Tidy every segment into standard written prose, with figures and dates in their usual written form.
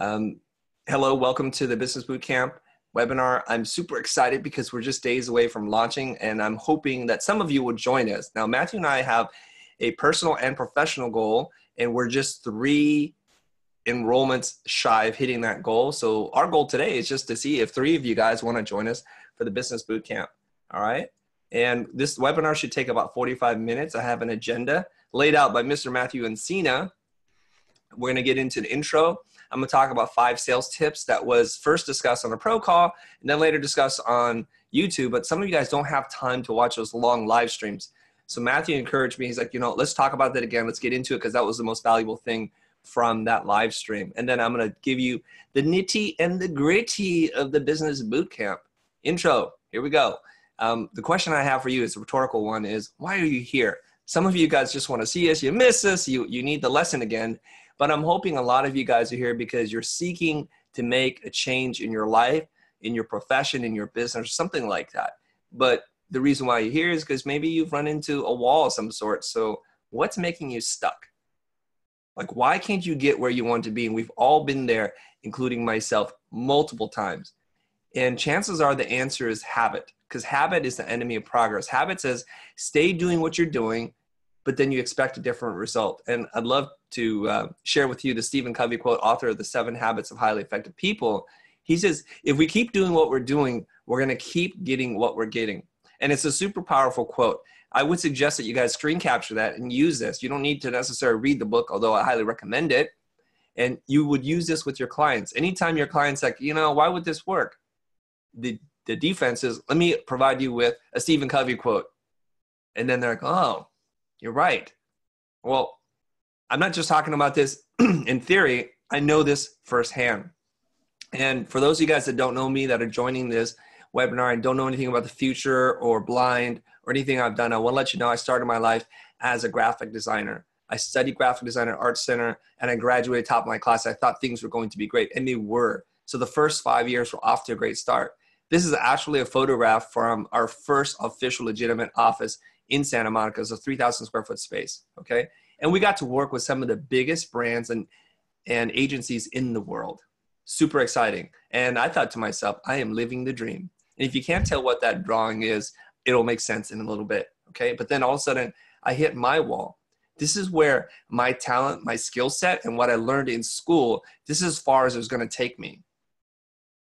Um, Hello, welcome to the Business Bootcamp webinar. I'm super excited because we're just days away from launching, and I'm hoping that some of you will join us. Now, Matthew and I have a personal and professional goal, and we're just 3 enrollments shy of hitting that goal. So our goal today is just to see if 3 of you guys want to join us for the Business Bootcamp. All right. And this webinar should take about 45 minutes. I have an agenda laid out by Mr. Matthew Encina. We're going to get into the intro. I'm going to talk about 5 sales tips that was first discussed on a pro call and then later discussed on YouTube. But some of you guys don't have time to watch those long live streams. So Matthew encouraged me. He's like, let's talk about that again. Let's get into it because that was the most valuable thing from that live stream. And then I'm going to give you the nitty and the gritty of the Business Bootcamp. Intro. Here we go. The question I have for you is a rhetorical one is, why are you here? Some of you guys just want to see us. You miss us. You need the lesson again. But I'm hoping a lot of you guys are here because you're seeking to make a change in your life, in your profession, in your business, or something like that. But the reason why you're here is because maybe you've run into a wall of some sort. So what's making you stuck? Like, why can't you get where you want to be? And we've all been there, including myself, multiple times. And chances are the answer is habit, because habit is the enemy of progress. Habit says, stay doing what you're doing, but then you expect a different result. And I'd love to share with you the Stephen Covey quote, author of The 7 Habits of Highly Effective People. He says, if we keep doing what we're doing, we're going to keep getting what we're getting. And it's a super powerful quote. I would suggest that you guys screen capture that and use this. You don't need to necessarily read the book, although I highly recommend it. And you would use this with your clients. Anytime your client's like, why would this work? The defense is, let me provide you with a Stephen Covey quote. And then they're like, oh, you're right. Well, I'm not just talking about this in theory. I know this firsthand. And for those of you guys that don't know me, that are joining this webinar and don't know anything about the future or blind or anything I've done, I want to let you know I started my life as a graphic designer. I studied graphic design at Art Center, and I graduated top of my class. I thought things were going to be great, and they were. So the first 5 years were off to a great start. This is actually a photograph from our first official legitimate office in Santa Monica. It's a 3,000 square foot space, okay? And we got to work with some of the biggest brands and agencies in the world. Super exciting. And I thought to myself, I am living the dream. And if you can't tell what that drawing is, it'll make sense in a little bit, okay? But then all of a sudden, I hit my wall. This is where my talent, my skill set, and what I learned in school, this is as far as it was going to take me.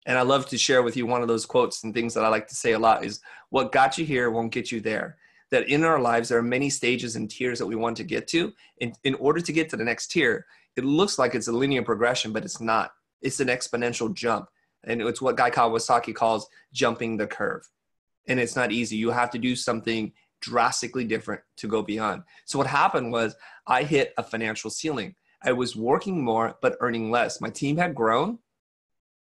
And I love to share with you one of those quotes and things that I like to say a lot is, what got you here won't get you there. That in our lives, there are many stages and tiers that we want to get to. In order to get to the next tier, it looks like it's a linear progression, but it's not. It's an exponential jump. And it's what Guy Kawasaki calls jumping the curve. And it's not easy. You have to do something drastically different to go beyond. So what happened was I hit a financial ceiling. I was working more, but earning less. My team had grown,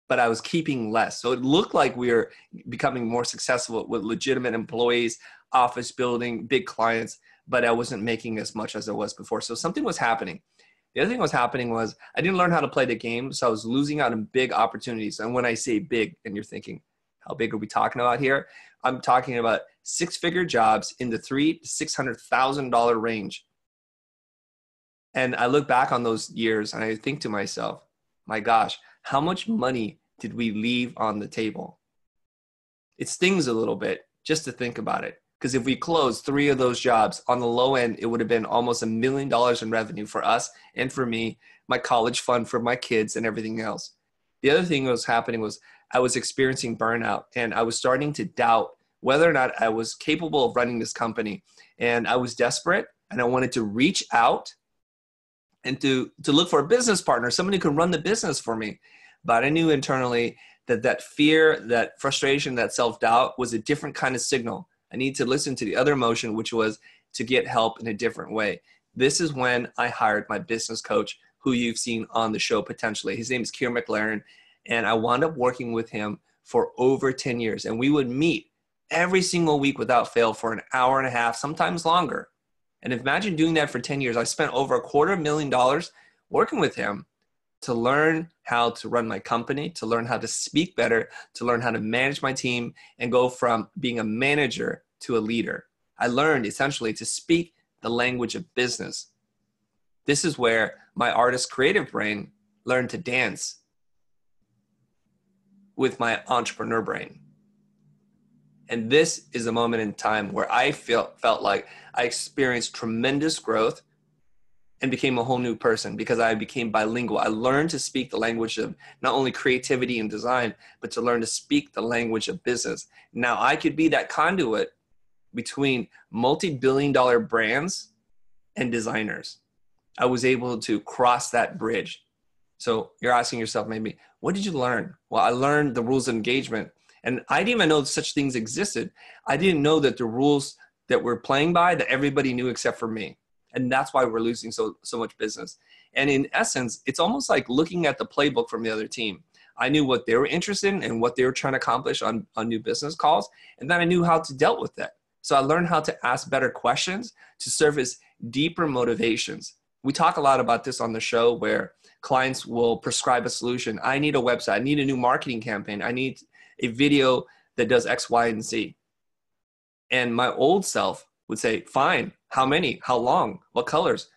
but I was keeping less. So it looked like we were becoming more successful with legitimate employees, office building, big clients, but I wasn't making as much as I was before. So something was happening. The other thing that was happening was I didn't learn how to play the game, so I was losing out on big opportunities. And when I say big, and you're thinking, how big are we talking about here? I'm talking about 6-figure jobs in the $300,000 to $600,000 range. And I look back on those years and I think to myself, my gosh, how much money did we leave on the table? It stings a little bit just to think about it. Because if we closed 3 of those jobs on the low end, it would have been almost $1 million in revenue for us and for me, my college fund for my kids and everything else. The other thing that was happening was I was experiencing burnout, and I was starting to doubt whether or not I was capable of running this company. And I was desperate, and I wanted to reach out and to look for a business partner, someone who could run the business for me. But I knew internally that fear, that frustration, that self-doubt was a different kind of signal. I need to listen to the other emotion, which was to get help in a different way. This is when I hired my business coach, who you've seen on the show potentially. His name is Keir McLaren, and I wound up working with him for over 10 years. And we would meet every single week without fail for an hour and a half, sometimes longer. And imagine doing that for 10 years. I spent over $250,000 working with him to learn how to run my company, to learn how to speak better, to learn how to manage my team, and go from being a manager to a leader. I learned essentially to speak the language of business. This is where my artist creative brain learned to dance with my entrepreneur brain. And this is a moment in time where I felt like I experienced tremendous growth and became a whole new person because I became bilingual. I learned to speak the language of not only creativity and design, but to learn to speak the language of business. Now I could be that conduit between multi-billion-dollar brands and designers. I was able to cross that bridge. So you're asking yourself maybe, what did you learn? Well, I learned the rules of engagement. And I didn't even know such things existed. I didn't know that the rules that we're playing by, that everybody knew except for me. And that's why we're losing so much business. And in essence, it's almost like looking at the playbook from the other team. I knew what they were interested in and what they were trying to accomplish on new business calls. And then I knew how to deal with that. So I learned how to ask better questions to surface deeper motivations. We talk a lot about this on the show where clients will prescribe a solution. I need a website. I need a new marketing campaign. I need a video that does X, Y, and Z. And my old self would say, fine, how many, how long, what colors?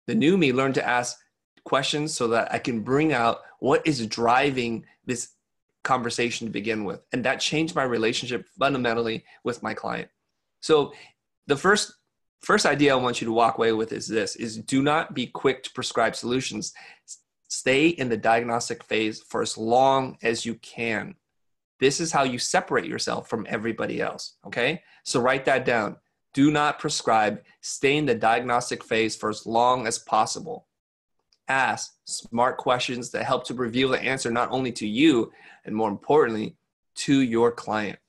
The new me learned to ask questions so that I can bring out what is driving this conversation to begin with. And that changed my relationship fundamentally with my client. So the first idea I want you to walk away with is this, is do not be quick to prescribe solutions. Stay in the diagnostic phase for as long as you can. This is how you separate yourself from everybody else, okay? So write that down. Do not prescribe. Stay in the diagnostic phase for as long as possible. Ask smart questions that help to reveal the answer not only to you, and more importantly, to your client.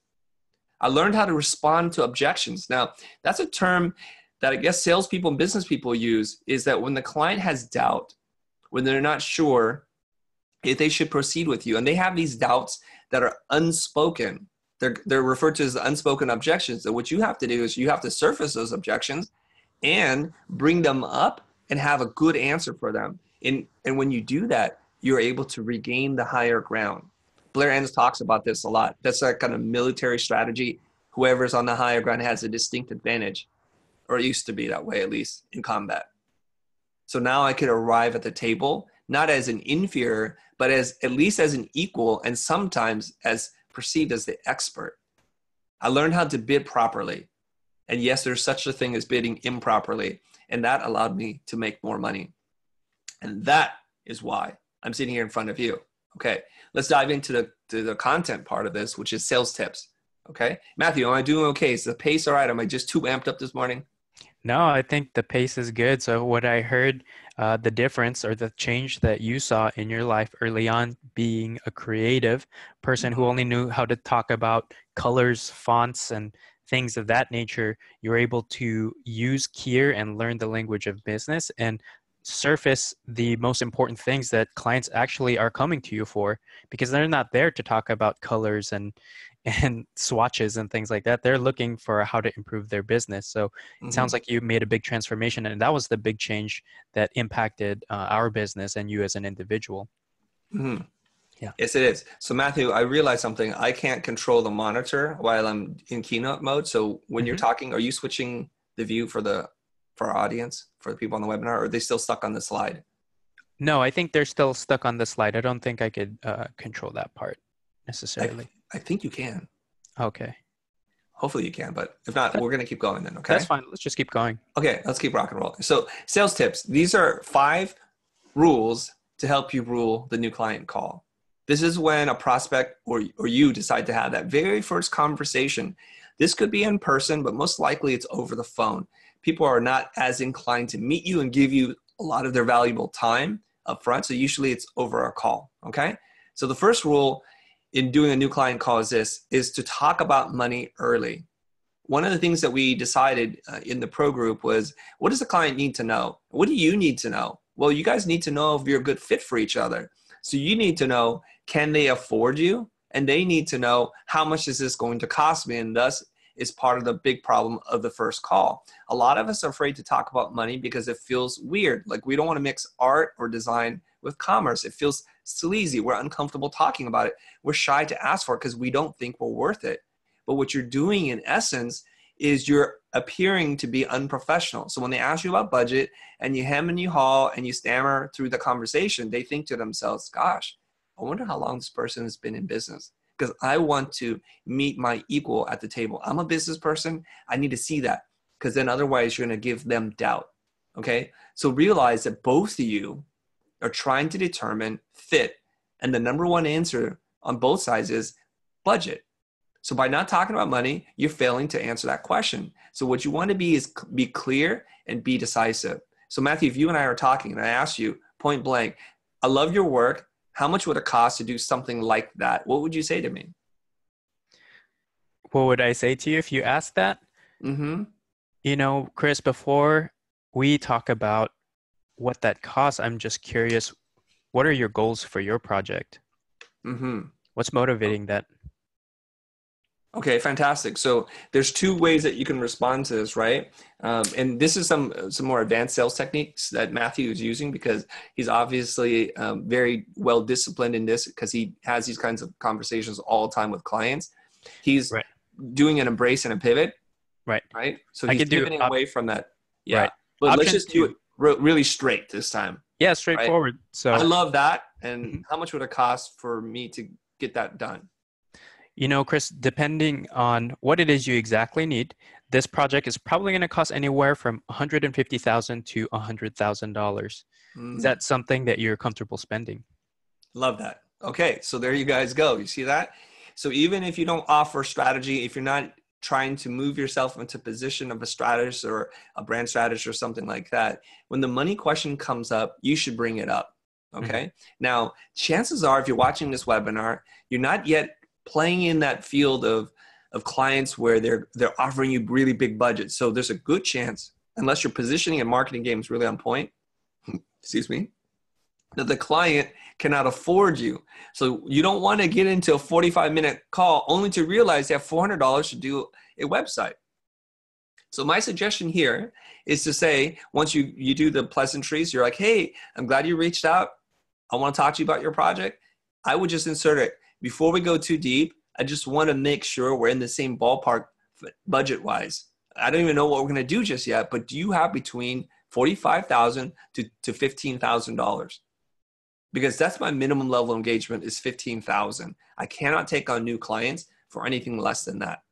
I learned how to respond to objections. Now, that's a term that I guess salespeople and business people use, is that when the client has doubt, when they're not sure if they should proceed with you, and they have these doubts that are unspoken, they're referred to as the unspoken objections. So what you have to do is you have to surface those objections and bring them up and have a good answer for them. And when you do that, you're able to regain the higher ground. Blair Enns talks about this a lot. That's a kind of military strategy. Whoever's on the higher ground has a distinct advantage, or it used to be that way, at least in combat. So now I could arrive at the table, not as an inferior, but as at least as an equal, and sometimes as perceived as the expert. I learned how to bid properly. And yes, there's such a thing as bidding improperly. And that allowed me to make more money. And that is why I'm sitting here in front of you. Okay, let's dive into the content part of this, which is sales tips. Okay, Matthew, am I doing okay? Is the pace all right? Am I just too amped up this morning? No, I think the pace is good. So what I heard, the difference or the change that you saw in your life early on, being a creative person who only knew how to talk about colors, fonts, and things of that nature, you're able to use Kier and learn the language of business and surface the most important things that clients actually are coming to you for, because they're not there to talk about colors and swatches and things like that. They're looking for how to improve their business. So it sounds like you made a big transformation, and that was the big change that impacted our business and you as an individual. Mm-hmm. Yeah. Yes, it is. So Matthew, I realized something. I can't control the monitor while I'm in keynote mode. So when you're talking, are you switching the view for our audience, for the people on the webinar, or are they still stuck on the slide? No, I think they're still stuck on the slide. I don't think I could control that part necessarily. I think you can. Okay. Hopefully you can, but if not, we're going to keep going then, okay? That's fine. Let's just keep going. Okay, let's keep rock and roll. So sales tips. These are 5 rules to help you rule the new client call. This is when a prospect or you decide to have that very first conversation. This could be in person, but most likely it's over the phone. People are not as inclined to meet you and give you a lot of their valuable time up front. So usually it's over a call, okay? So the first rule in doing a new client call is to talk about money early. One of the things that we decided in the pro group was, what does the client need to know? What do you need to know? Well, you guys need to know if you're a good fit for each other. So you need to know, can they afford you? And they need to know, how much is this going to cost me? And thus is part of the big problem of the first call. A lot of us are afraid to talk about money because it feels weird. Like we don't want to mix art or design with commerce. It feels sleazy. We're uncomfortable talking about it. We're shy to ask for it because we don't think we're worth it. But what you're doing in essence is you're appearing to be unprofessional. So when they ask you about budget and you hem and you haw and you stammer through the conversation, they think to themselves, gosh, I wonder how long this person has been in business, because I want to meet my equal at the table. I'm a business person. I need to see that, because then otherwise you're going to give them doubt. Okay. So realize that both of you are trying to determine fit. And the number one answer on both sides is budget. So by not talking about money, you're failing to answer that question. So what you want to be is be clear and be decisive. So Matthew, if you and I are talking and I ask you point blank, I love your work. How much would it cost to do something like that? What would you say to me? What would I say to you if you asked that? Mm-hmm. You know, Chris, before we talk about what that costs, I'm just curious, what are your goals for your project? Mm-hmm. What's motivating that? Okay, fantastic. So there's two ways that you can respond to this, right? And this is some more advanced sales techniques that Matthew is using, because he's obviously very well disciplined in this, because he has these kinds of conversations all the time with clients. He's Right. doing an embrace and a pivot, Right. right? So I he's could do pivoting away from that. Yeah. right. But let's Option just do two. it really straight this time, Yeah, right? straightforward. I So, love that. And mhm. how much would it cost for me to get that done? You know, Chris, depending on what it is you exactly need, this project is probably going to cost anywhere from $150,000 to $100,000. Is Mm. that something that you're comfortable spending? Love that. Okay, so there you guys go. You see that? So even if you don't offer strategy, if you're not trying to move yourself into position of a strategist or a brand strategist or something like that, when the money question comes up, you should bring it up. Mhm. Okay. Now, chances are, if you're watching this webinar, you're not yet playing in that field of clients where they're offering you really big budgets. So there's a good chance, unless your positioning and marketing game is really on point, excuse me, that the client cannot afford you. So you don't want to get into a 45-minute call only to realize they have $400 to do a website. So my suggestion here is to say, once you do the pleasantries, you're like, hey, I'm glad you reached out. I want to talk to you about your project. I would just insert it. Before we go too deep, I just want to make sure we're in the same ballpark budget-wise. I don't even know what we're going to do just yet, but do you have between $45,000 to $15,000? Because that's my minimum level of engagement is 15,000. I cannot take on new clients for anything less than that.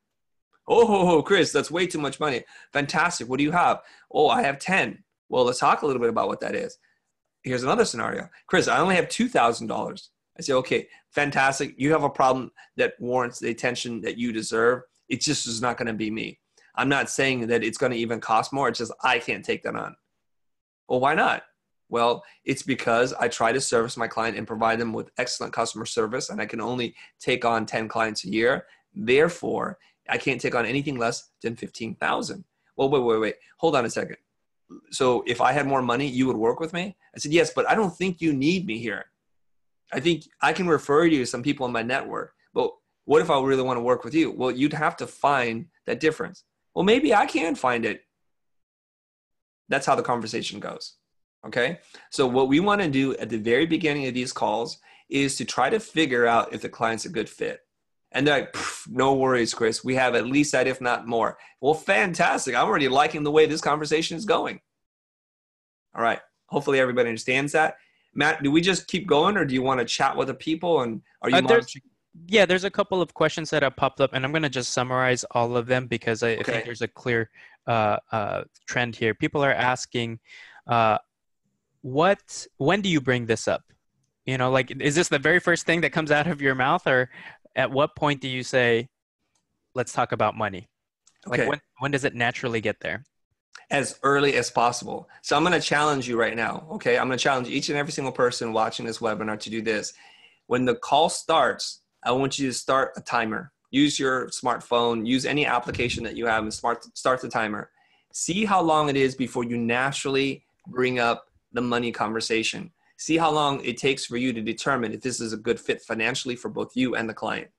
Oh, Chris, that's way too much money. Fantastic. What do you have? Oh, I have 10. Well, let's talk a little bit about what that is. Here's another scenario. Chris, I only have $2,000. I say, okay, fantastic. You have a problem that warrants the attention that you deserve. It just is not going to be me. I'm not saying that it's going to even cost more. It's just I can't take that on. Well, why not? Well, it's because I try to service my client and provide them with excellent customer service, and I can only take on 10 clients a year. Therefore, I can't take on anything less than 15,000. Well, wait. Hold on a second. So if I had more money, you would work with me? I said, yes, but I don't think you need me here. I think I can refer you to some people in my network, but what if I really want to work with you? Well, you'd have to find that difference. Well, maybe I can find it. That's how the conversation goes. Okay. So what we want to do at the very beginning of these calls is to try to figure out if the client's a good fit. And they're like, no worries, Chris. We have at least that, if not more. Well, fantastic. I'm already liking the way this conversation is going. All right. Hopefully everybody understands that. Matt, do we just keep going, or do you want to chat with the people? And are you There's monitoring? Yeah, there's a couple of questions that have popped up, and I'm going to just summarize all of them because I think Okay. there's a clear trend here. People are asking, uh, when do you bring this up? You know, like, is this the very first thing that comes out of your mouth, or at what point do you say, let's talk about money? Like, Okay. when does it naturally get there? As early as possible. So I'm going to challenge you right now. Okay. I'm going to challenge each and every single person watching this webinar to do this. When the call starts, I want you to start a timer. Use your smartphone, use any application that you have and start the timer. See how long it is before you naturally bring up the money conversation. See how long it takes for you to determine if this is a good fit financially for both you and the client.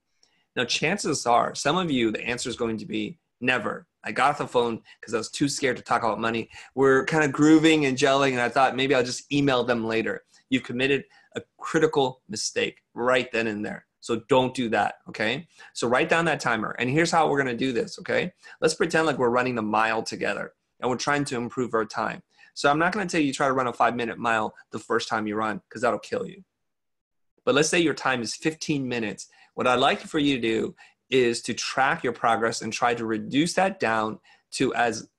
Now, chances are, some of you, the answer is going to be never. I got off the phone because I was too scared to talk about money. We're kind of grooving and gelling, and I thought maybe I'll just email them later. You've committed a critical mistake right then and there. So don't do that, okay? So write down that timer. And here's how we're going to do this, okay? Let's pretend like we're running a mile together, and we're trying to improve our time. So I'm not going to tell you try to run a 5-minute mile the first time you run, because that'll kill you. But let's say your time is 15 minutes. What I'd like for you to do is to track your progress and try to reduce that down to as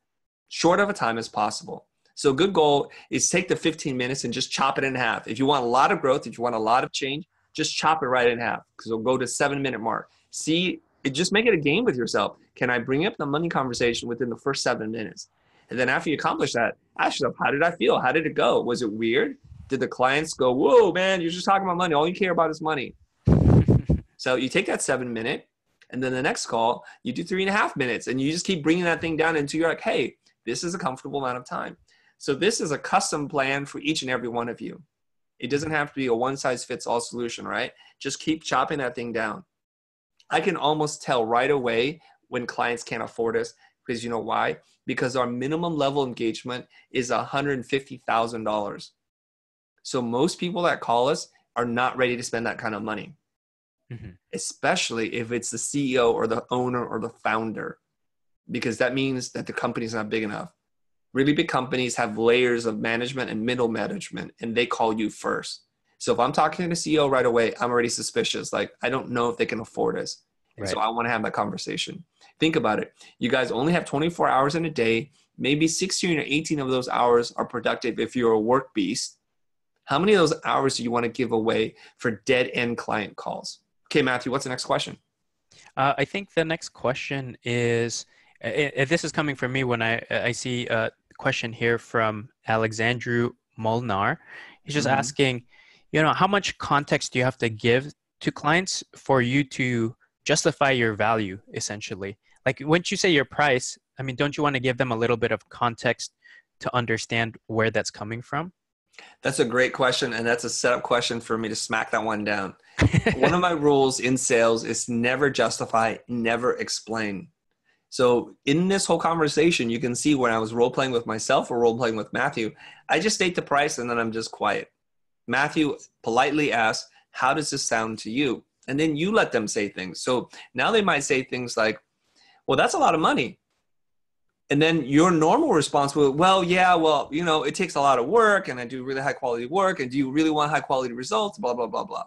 short of a time as possible. So a good goal is take the 15 minutes and just chop it in half. If you want a lot of growth, if you want a lot of change, just chop it right in half, because it'll go to 7-minute mark. See, just make it a game with yourself. Can I bring up the money conversation within the first 7 minutes? And then after you accomplish that, ask yourself, how did I feel? How did it go? Was it weird? Did the clients go, whoa, man, you're just talking about money. All you care about is money. So you take that 7-minute, and then the next call, you do 3.5 minutes, and you just keep bringing that thing down until you're like, hey, this is a comfortable amount of time. So this is a custom plan for each and every one of you. It doesn't have to be a one-size-fits-all solution, right? Just keep chopping that thing down. I can almost tell right away when clients can't afford us, because you know why? Because our minimum level engagement is $150,000. So most people that call us are not ready to spend that kind of money, especially if it's the CEO or the owner or the founder, because that means that the company's not big enough. Really big companies have layers of management and middle management, and they call you first. So if I'm talking to the CEO right away, I'm already suspicious. Like, I don't know if they can afford us. And so I want to have that conversation. Think about it. You guys only have 24 hours in a day. Maybe 16 or 18 of those hours are productive if you're a work beast. How many of those hours do you want to give away for dead end client calls? Okay, Matthew, what's the next question? I think the next question is, this is coming from me when I see a question here from Alexandru Molnar. He's just asking, how much context do you have to give to clients for you to justify your value, essentially? Like, once you say your price, I mean, don't you want to give them a little bit of context to understand where that's coming from? That's a great question, and that's a setup question for me to smack that one down. One of my rules in sales is never justify, never explain. So in this whole conversation, you can see when I was role-playing with myself or role-playing with Matthew, I just state the price and then I'm just quiet. Matthew politely asks, how does this sound to you? And then you let them say things. So now they might say things like, well, that's a lot of money. And then your normal response will, well, yeah, well, it takes a lot of work and I do really high quality work. And do you really want high quality results? Blah, blah, blah, blah.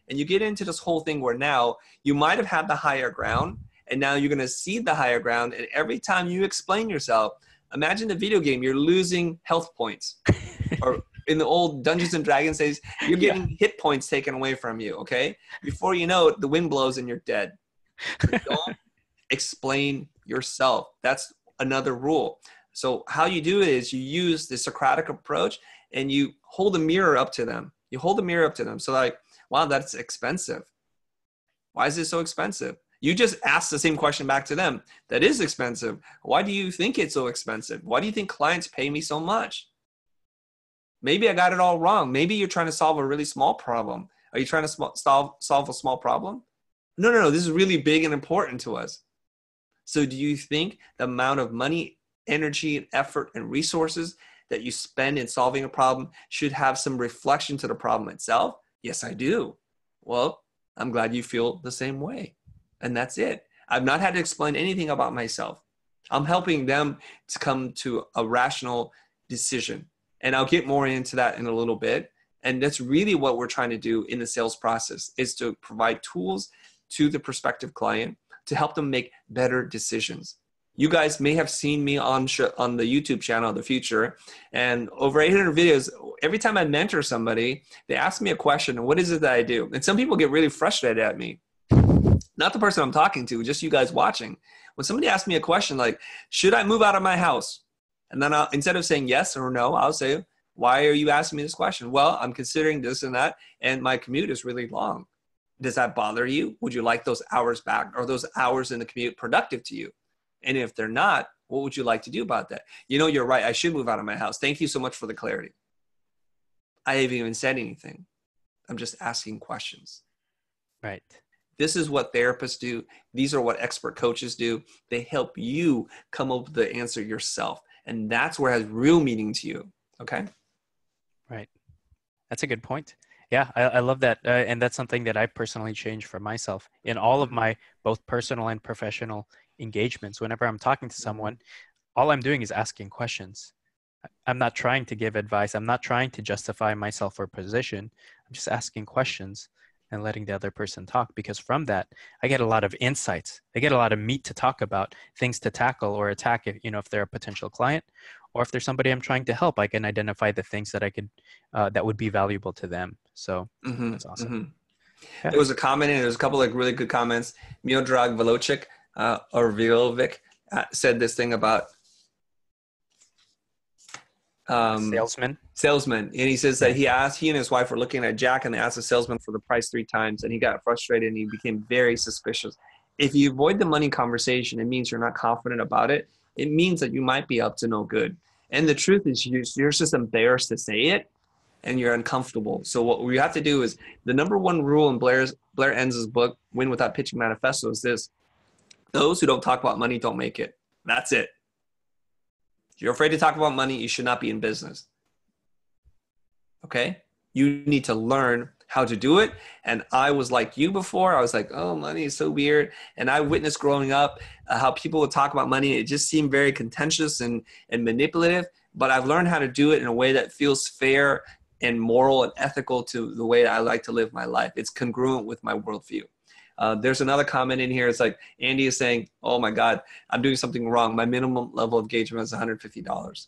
And you get into this whole thing where now you might have had the higher ground and now you're going to cede the higher ground. And every time you explain yourself, imagine the video game, you're losing health points. Or in the old Dungeons and Dragons days, you're getting hit points taken away from you, okay? Before you know it, the wind blows and you're dead. Don't explain yourself. That's another rule. So how you do it is you use the Socratic approach and you hold a mirror up to them. You hold the mirror up to them. So like, wow, that's expensive. Why is it so expensive? You just ask the same question back to them. That is expensive. Why do you think it's so expensive? Why do you think clients pay me so much? Maybe I got it all wrong. Maybe you're trying to solve a really small problem. Are you trying to solve a small problem? No. This is really big and important to us. So do you think the amount of money, energy, and effort and resources that you spend in solving a problem should have some reflection to the problem itself? Yes, I do. Well, I'm glad you feel the same way. And that's it. I've not had to explain anything about myself. I'm helping them to come to a rational decision. And I'll get more into that in a little bit. And that's really what we're trying to do in the sales process, is to provide tools to the prospective client to help them make better decisions. You guys may have seen me on the YouTube channel, The Futur, and over 800 videos. Every time I mentor somebody, they ask me a question, what is it that I do? And some people get really frustrated at me. Not the person I'm talking to, just you guys watching. When somebody asks me a question like, should I move out of my house? And then instead of saying yes or no, I'll say, why are you asking me this question? Well, I'm considering this and that, and my commute is really long. Does that bother you? Would you like those hours back? Are those hours in the commute productive to you? And if they're not, what would you like to do about that? You're right. I should move out of my house. Thank you so much for the clarity. I haven't even said anything. I'm just asking questions. Right. This is what therapists do. These are what expert coaches do. They help you come up with the answer yourself. And that's where it has real meaning to you. Okay? Right. That's a good point. Yeah, I love that. And that's something that I personally changed for myself in all of my both personal and professional engagements. Whenever I'm talking to someone, all I'm doing is asking questions. I'm not trying to give advice. I'm not trying to justify myself or position. I'm just asking questions. and letting the other person talk, because from that I get a lot of insights. I get a lot of meat to talk about, things to tackle or attack if, if they're a potential client or if there's somebody I'm trying to help, I can identify the things that I could that would be valuable to them. So Mm-hmm, that's awesome. mm-hmm. Yeah. There was a comment, and there's a couple of really good comments. Miodrag Velovic, or Vilovic, said this thing about Salesman. salesman, and he says that Yeah. he and his wife were looking at Jack, and they asked the salesman for the price 3 times, and he got frustrated and he became very suspicious. If you avoid the money conversation, it means you're not confident about it. It means that you might be up to no good. And the truth is, you're just embarrassed to say it, and you're uncomfortable. So what we have to do is, the number one rule in Blair Enns' book, Win Without Pitching Manifesto, is this: those who don't talk about money don't make it. That's it. If you're afraid to talk about money, you should not be in business. Okay? You need to learn how to do it. And I was like you before. I was like, oh, money is so weird. And I witnessed growing up how people would talk about money. It just seemed very contentious and manipulative. But I've learned how to do it in a way that feels fair and moral and ethical to the way I like to live my life. It's congruent with my worldview. There's another comment in here. It's like Andy is saying, oh my God, I'm doing something wrong. My minimum level of engagement is $150.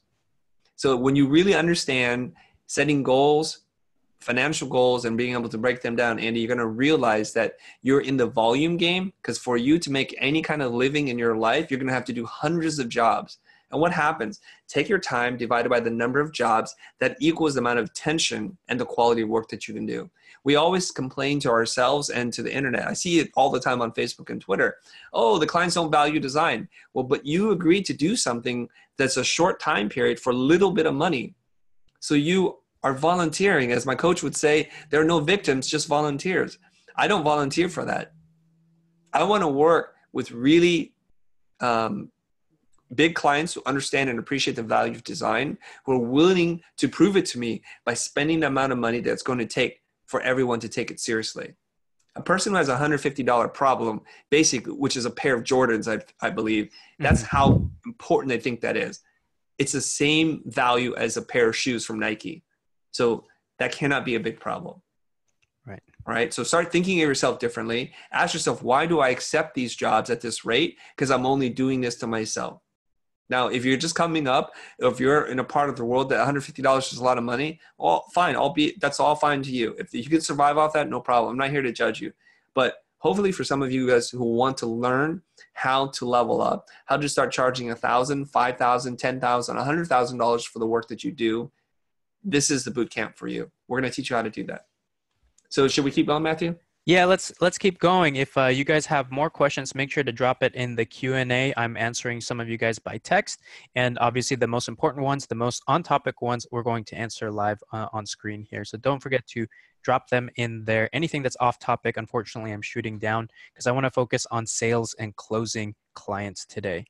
So when you really understand setting goals, financial goals, and being able to break them down, Andy, you're going to realize that you're in the volume game, because for you to make any kind of living in your life, you're going to have to do hundreds of jobs. And what happens? Take your time divided by the number of jobs that equals the amount of attention and the quality of work that you can do. We always complain to ourselves and to the internet. I see it all the time on Facebook and Twitter. Oh, the clients don't value design. Well, but you agreed to do something that's a short time period for a little bit of money. So you are volunteering. As my coach would say, there are no victims, just volunteers. I don't volunteer for that. I want to work with really big clients who understand and appreciate the value of design, who are willing to prove it to me by spending the amount of money that's going to take for everyone to take it seriously. A person who has a $150 problem, basically, which is a pair of Jordans, I believe, that's how important they think that is. It's the same value as a pair of shoes from Nike. So that cannot be a big problem. Right. Right. So start thinking of yourself differently. Ask yourself, why do I accept these jobs at this rate? Because I'm only doing this to myself. Now, if you're just coming up, if you're in a part of the world that $150 is a lot of money, well, fine. That's all fine to you. If you can survive off that, no problem. I'm not here to judge you. But hopefully for some of you guys who want to learn how to level up, how to start charging $1,000, $5,000, $10,000, $100,000 for the work that you do, this is the boot camp for you. We're going to teach you how to do that. So should we keep going, Matthew? Yeah, let's keep going. If you guys have more questions, make sure to drop it in the Q&A. I'm answering some of you guys by text, and obviously the most important ones, the most on-topic ones, we're going to answer live on screen here. So don't forget to drop them in there. Anything that's off topic, unfortunately, I'm shooting down because I want to focus on sales and closing clients today.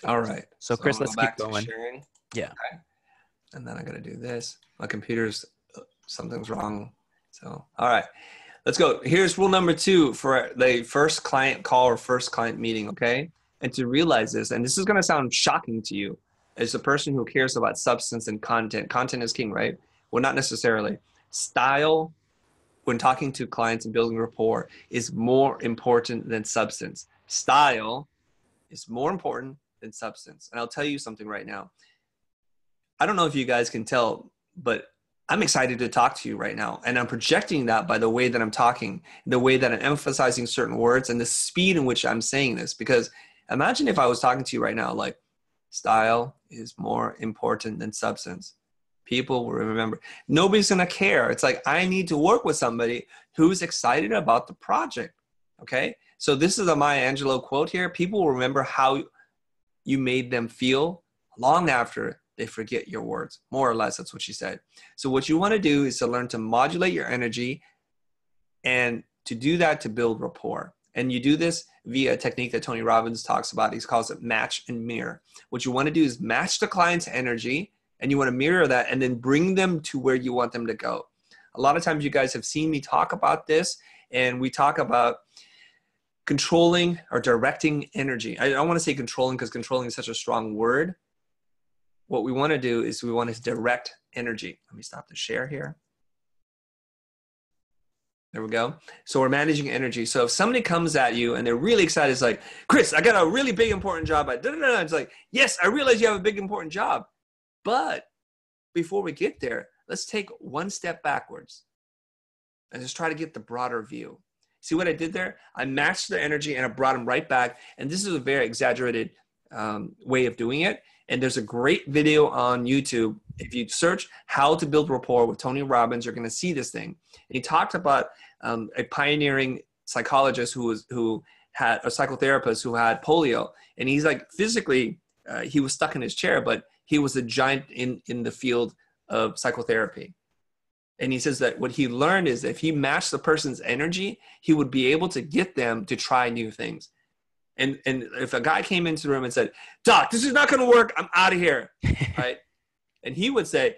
All right. So Chris, let's keep going. Sharing. Yeah. Okay. And then I got to do this. My computer's, something's wrong. So, all right. Let's go. Here's rule number 2 for the first client call or first client meeting, okay? And to realize this, and this is going to sound shocking to you as a person who cares about substance and content. Content is king, right? Well, not necessarily. Style, when talking to clients and building rapport, is more important than substance. Style is more important than substance. And I'll tell you something right now. I don't know if you guys can tell, but I'm excited to talk to you right now. And I'm projecting that by the way that I'm talking, the way that I'm emphasizing certain words, and the speed in which I'm saying this. Because imagine if I was talking to you right now, like, style is more important than substance. People will remember. Nobody's going to care. It's like, I need to work with somebody who's excited about the project. Okay. So this is a Maya Angelou quote here. People will remember how you made them feel long after they forget your words. More or less, that's what she said. So what you want to do is to learn to modulate your energy, and to do that to build rapport. And you do this via a technique that Tony Robbins talks about. He calls it match and mirror. What you want to do is match the client's energy, and you want to mirror that and then bring them to where you want them to go. A lot of times you guys have seen me talk about this, and we talk about controlling or directing energy. I don't want to say controlling because controlling is such a strong word. What we want to do is we want to direct energy. Let me stop the share here. There we go. So we're managing energy. So if somebody comes at you and they're really excited, it's like, Chris, I got a really big, important job. It's like, yes, I realize you have a big, important job. But before we get there, let's take one step backwards and just try to get the broader view. See what I did there? I matched their energy and I brought them right back. And this is a very exaggerated way of doing it. And there's a great video on YouTube. If you search how to build rapport with Tony Robbins, you're going to see this thing. And he talked about a pioneering psychologist who had a psychotherapist who had polio. And he's like physically, he was stuck in his chair, but he was a giant in the field of psychotherapy. And he says that what he learned is that if he matched the person's energy, he would be able to get them to try new things. And if a guy came into the room and said, Doc, this is not going to work, I'm out of here, right? And he would say,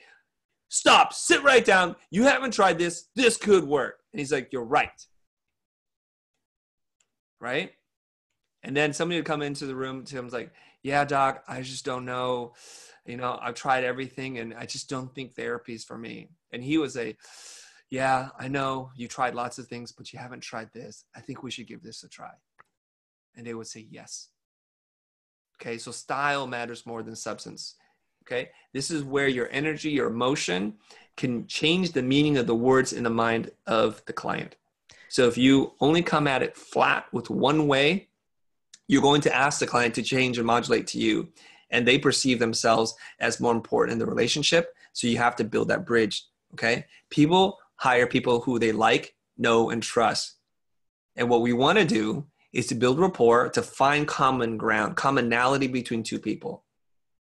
stop, sit right down. You haven't tried this. This could work. And he's like, you're right. Right? And then somebody would come into the room to him and was like, yeah, Doc, I just don't know. You know, I've tried everything and I just don't think therapy is for me. And he would say, yeah, I know you tried lots of things, but you haven't tried this. I think we should give this a try. And they would say yes. Okay, so style matters more than substance. Okay, this is where your energy, your emotion can change the meaning of the words in the mind of the client. So if you only come at it flat with one way, you're going to ask the client to change and modulate to you, and they perceive themselves as more important in the relationship. So you have to build that bridge. Okay, people hire people who they like, know, and trust. And what we want to do is to build rapport, to find common ground, commonality between two people.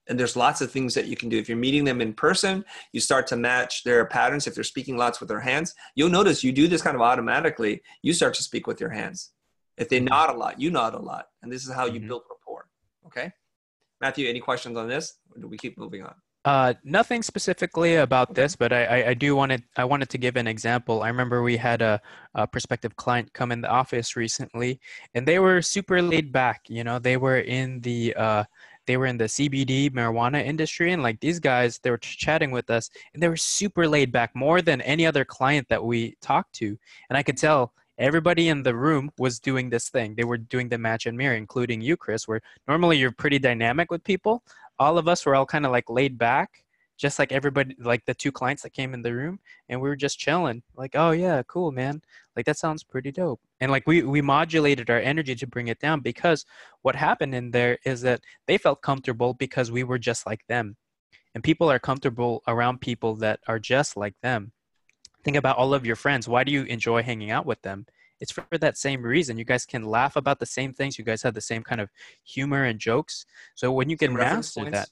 And there's lots of things that you can do. If you're meeting them in person, you start to match their patterns. If they're speaking lots with their hands, you'll notice you do this kind of automatically. You start to speak with your hands. If they nod a lot, you nod a lot. And this is how you build rapport. Okay? Matthew, any questions on this? Or do we keep moving on? Nothing specifically about this, but I wanted to give an example. I remember we had a prospective client come in the office recently, and they were super laid back. You know, they were in the CBD marijuana industry, and like these guys, they were chatting with us, and they were super laid back, more than any other client that we talked to. And I could tell everybody in the room was doing this thing. They were doing the match and mirror, including you, Chris, where normally you're pretty dynamic with people. All of us were all kind of like laid back, just like everybody, like the two clients that came in the room, and we were just chilling. Like, oh yeah, cool, man. Like that sounds pretty dope. And like we modulated our energy to bring it down, because what happened in there is that they felt comfortable because we were just like them. And people are comfortable around people that are just like them. Think about all of your friends. Why do you enjoy hanging out with them? It's for that same reason. You guys can laugh about the same things. You guys have the same kind of humor and jokes. So when you can master that,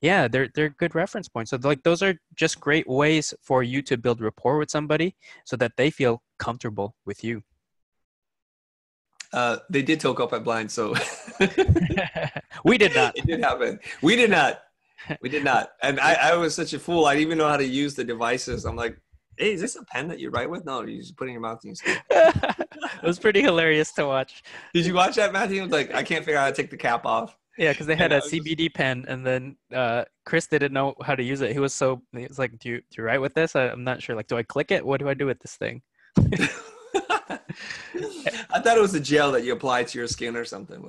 yeah, they're good reference points. So like those are just great ways for you to build rapport with somebody so that they feel comfortable with you. They did talk up at blind, so we did not. It did happen. We did not. We did not. And I was such a fool. I didn't even know how to use the devices. I'm like, hey, is this a pen that you write with? No, you just put it in your mouth and you speak. It was pretty hilarious to watch. Did you watch that, Matthew? It was like, I can't figure out how to take the cap off. Yeah, because they had a CBD pen, and then Chris didn't know how to use it. He was like, do you write with this? I'm not sure. Like, do I click it? What do I do with this thing? I thought it was a gel that you applied to your skin or something.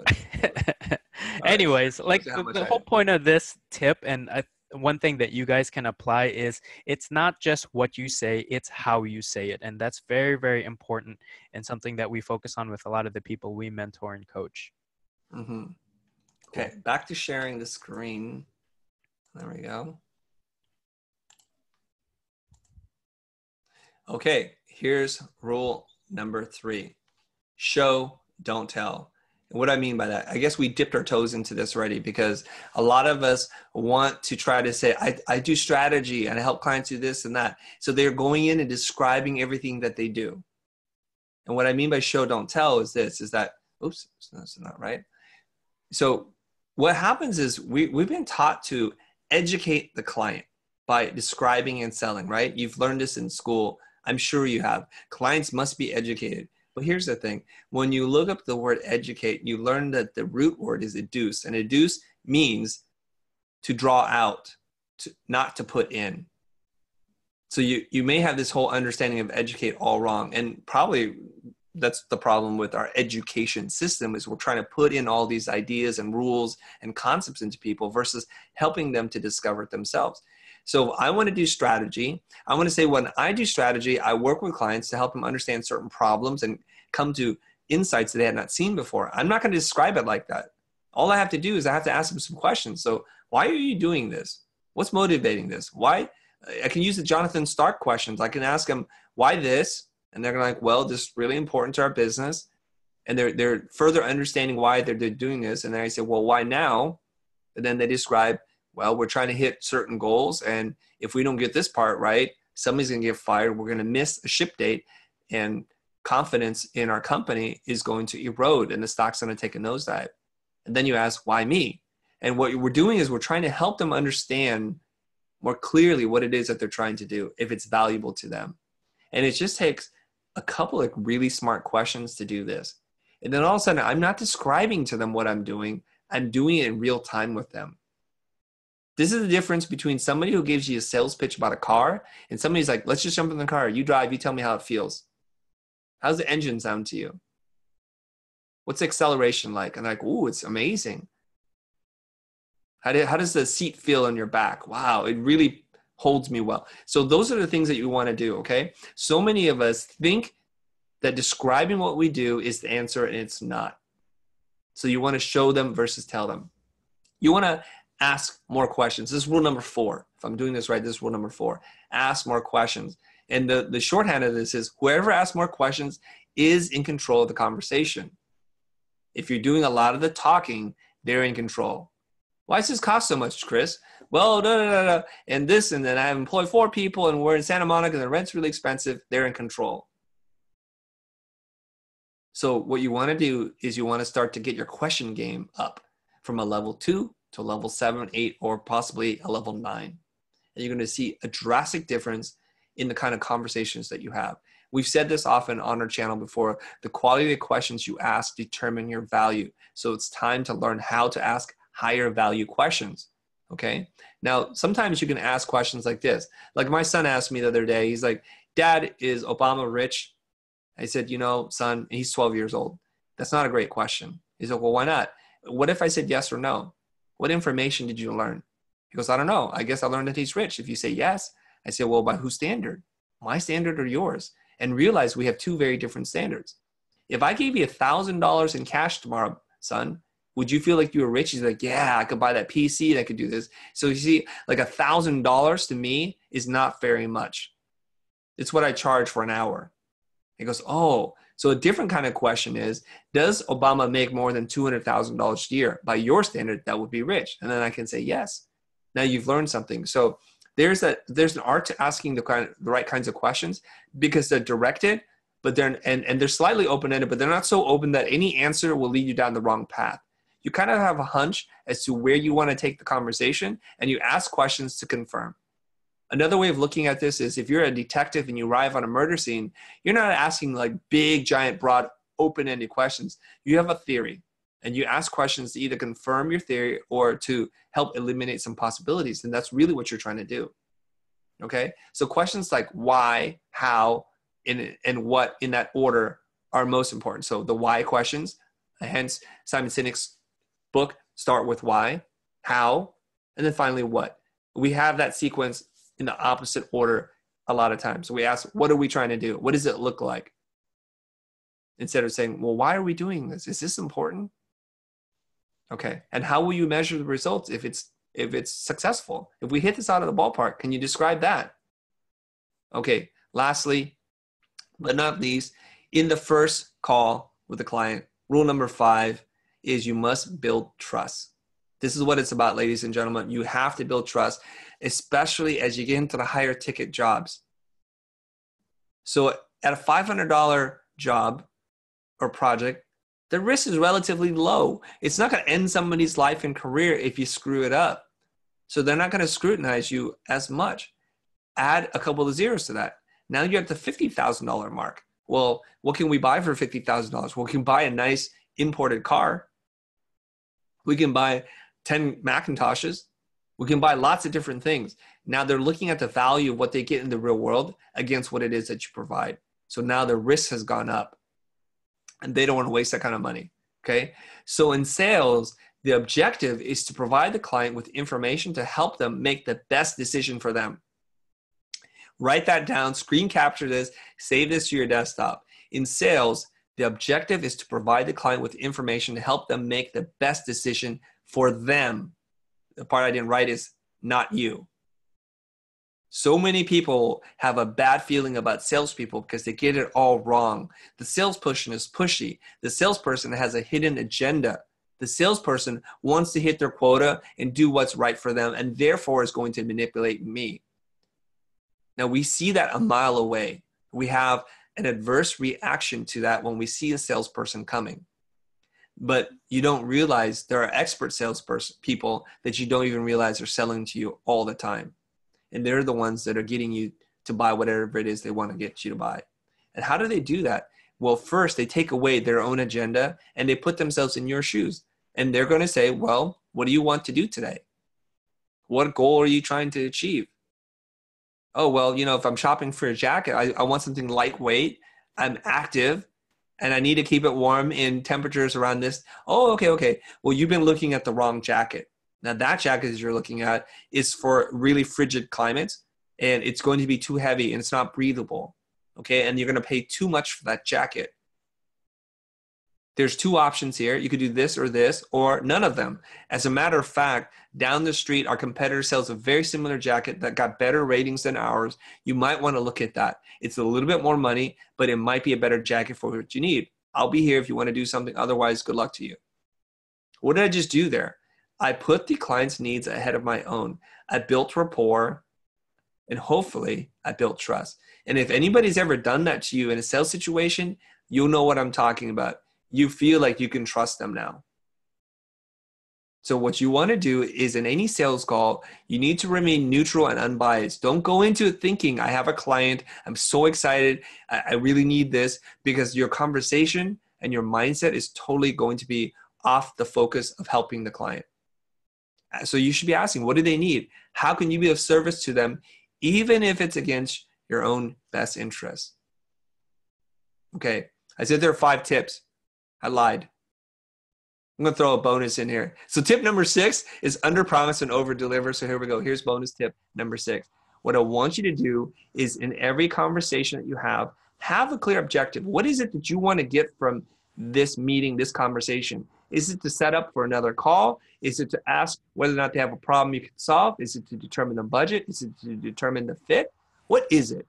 Anyways, like the whole point of this tip, and one thing that you guys can apply is it's not just what you say, it's how you say it. And that's very, very important, and something that we focus on with a lot of the people we mentor and coach. Mm-hmm. Okay, back to sharing the screen. There we go. Okay, here's rule number 3. Show, don't tell. And what I mean by that, I guess we dipped our toes into this already, because a lot of us want to try to say, I do strategy and I help clients do this and that. So they're going in and describing everything that they do. And what I mean by show, don't tell is this, is that, oops, that's not right. So what happens is we've been taught to educate the client by describing and selling, right? You've learned this in school. I'm sure you have. Clients must be educated. But here's the thing. When you look up the word educate, you learn that the root word is educe. And educe means to draw out, not to put in. So you may have this whole understanding of educate all wrong. And probably that's the problem with our education system, is we're trying to put in all these ideas and rules and concepts into people versus helping them to discover it themselves. So I want to do strategy. I want to say when I do strategy, I work with clients to help them understand certain problems and come to insights that they had not seen before. I'm not going to describe it like that. All I have to do is I have to ask them some questions. So why are you doing this? What's motivating this? Why? I can use the Jonathan Stark questions. I can ask them, why this? And they're like, well, this is really important to our business. And they're further understanding why they're doing this. And then I say, well, why now? And then they describe, well, we're trying to hit certain goals. And if we don't get this part right, somebody's going to get fired. We're going to miss a ship date. And confidence in our company is going to erode. And the stock's going to take a nosedive. And then you ask, why me? And what we're doing is we're trying to help them understand more clearly what it is that they're trying to do, if it's valuable to them. And it just takes a couple of really smart questions to do this. And then all of a sudden, I'm not describing to them what I'm doing. I'm doing it in real time with them. This is the difference between somebody who gives you a sales pitch about a car and somebody's like, let's just jump in the car. You drive, you tell me how it feels. How's the engine sound to you? What's the acceleration like? And like, ooh, it's amazing. How does the seat feel on your back? Wow, it really holds me well. So those are the things that you want to do, okay? So many of us think that describing what we do is the answer, and it's not. So you want to show them versus tell them. You want to ask more questions. This is rule number 4. If I'm doing this right, this is rule number 4. Ask more questions. And the shorthand of this is whoever asks more questions is in control of the conversation. If you're doing a lot of the talking, they're in control. Why does this cost so much, Chris? Well, and this, and then I employ 4 people, and we're in Santa Monica, and the rent's really expensive. They're in control. So what you want to do is you want to start to get your question game up from a level 2 to a level 7, 8, or possibly a level 9. And you're going to see a drastic difference in the kind of conversations that you have. We've said this often on our channel before. The quality of the questions you ask determine your value. So it's time to learn how to ask higher value questions. Okay. Now, sometimes you can ask questions like this. Like my son asked me the other day, he's like, Dad, is Obama rich? I said, you know, son, he's 12 years old. That's not a great question. He's like, well, why not? What if I said yes or no? What information did you learn? He goes, I don't know. I guess I learned that he's rich. If you say yes, I say, well, by whose standard? My standard or yours? And realize we have 2 very different standards. If I gave you $1,000 in cash tomorrow, son, would you feel like you were rich? He's like, yeah, I could buy that PC and I could do this. So you see, like $1,000 to me is not very much. It's what I charge for an hour. He goes, oh, so a different kind of question is, does Obama make more than $200,000 a year? By your standard, that would be rich. And then I can say, yes. Now you've learned something. So there's an art to asking the right kinds of questions because they're directed, but they're slightly open-ended, but they're not so open that any answer will lead you down the wrong path. You kind of have a hunch as to where you want to take the conversation, and you ask questions to confirm. Another way of looking at this is if you're a detective and you arrive on a murder scene, you're not asking like big, giant, broad, open-ended questions. You have a theory, and you ask questions to either confirm your theory or to help eliminate some possibilities, and that's really what you're trying to do. Okay? So questions like why, how, and what in that order are most important. So the why questions, hence Simon Sinek's book, Start with Why, How, and then finally what. We have that sequence in the opposite order a lot of times. So we ask, what are we trying to do? What does it look like? Instead of saying, well, why are we doing this? Is this important? Okay. And how will you measure the results if it's successful? If we hit this out of the ballpark, can you describe that? Okay. Lastly, but not least, in the first call with the client, rule number 5 is you must build trust. This is what it's about, ladies and gentlemen. You have to build trust, especially as you get into the higher ticket jobs. So at a $500 job or project, the risk is relatively low. It's not going to end somebody's life and career if you screw it up. So they're not going to scrutinize you as much. Add a couple of zeros to that. Now you're at the $50,000 mark. Well, what can we buy for $50,000? Well, we can buy a nice imported car. We can buy 10 Macintoshes. We can buy lots of different things. Now they're looking at the value of what they get in the real world against what it is that you provide. So now the risk has gone up and they don't want to waste that kind of money. Okay. So in sales, the objective is to provide the client with information to help them make the best decision for them. Write that down, screen capture this, save this to your desktop. In sales, the objective is to provide the client with information to help them make the best decision for them. The part I didn't write is not you. So many people have a bad feeling about salespeople because they get it all wrong. The salesperson is pushy. The salesperson has a hidden agenda. The salesperson wants to hit their quota and do what's right for them, and therefore is going to manipulate me. Now, we see that a mile away. We have an adverse reaction to that when we see a salesperson coming. But you don't realize there are expert people that you don't even realize are selling to you all the time. And they're the ones that are getting you to buy whatever it is they want to get you to buy. And how do they do that? Well, first, they take away their own agenda and they put themselves in your shoes. And they're going to say, well, what do you want to do today? What goal are you trying to achieve? Oh, well, if I'm shopping for a jacket, I want something lightweight. I'm active and I need to keep it warm in temperatures around this. Oh, okay. Well, you've been looking at the wrong jacket. Now, that jacket that you're looking at is for really frigid climates, and it's going to be too heavy and it's not breathable, okay? And you're going to pay too much for that jacket. There's two options here. You could do this or none of them. As a matter of fact, down the street, our competitor sells a very similar jacket that got better ratings than ours. You might want to look at that. It's a little bit more money, but it might be a better jacket for what you need. I'll be here if you want to do something. Otherwise, good luck to you. What did I just do there? I put the client's needs ahead of my own. I built rapport, and hopefully I built trust. And if anybody's ever done that to you in a sales situation, you'll know what I'm talking about. You feel like you can trust them now. So what you want to do is in any sales call, you need to remain neutral and unbiased. Don't go into it thinking, I have a client, I'm so excited, I really need this, because your conversation and your mindset is totally going to be off the focus of helping the client. So you should be asking, what do they need? How can you be of service to them, even if it's against your own best interests? Okay, I said there are 5 tips. I lied. I'm going to throw a bonus in here. So tip number 6 is under promise and over deliver. So here we go. Here's bonus tip number 6. What I want you to do is in every conversation that you have a clear objective. What is it that you want to get from this meeting, this conversation? Is it to set up for another call? Is it to ask whether or not they have a problem you can solve? Is it to determine the budget? Is it to determine the fit? What is it?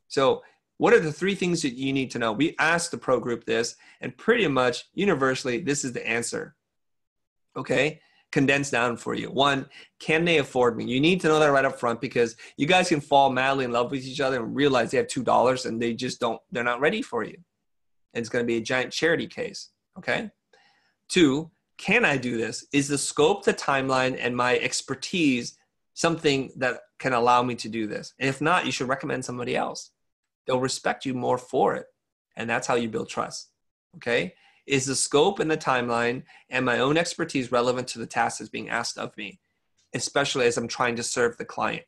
So what are the 3 things that you need to know? We asked the pro group this, and pretty much universally, this is the answer. Okay? Condensed down for you. 1, can they afford me? You need to know that right up front, because you guys can fall madly in love with each other and realize they have $2 and they're not ready for you. And it's going to be a giant charity case. Okay? 2, can I do this? Is the scope, the timeline, and my expertise something that can allow me to do this? And if not, you should recommend somebody else. They'll respect you more for it. And that's how you build trust. Okay? Is the scope and the timeline and my own expertise relevant to the task that's being asked of me, especially as I'm trying to serve the client?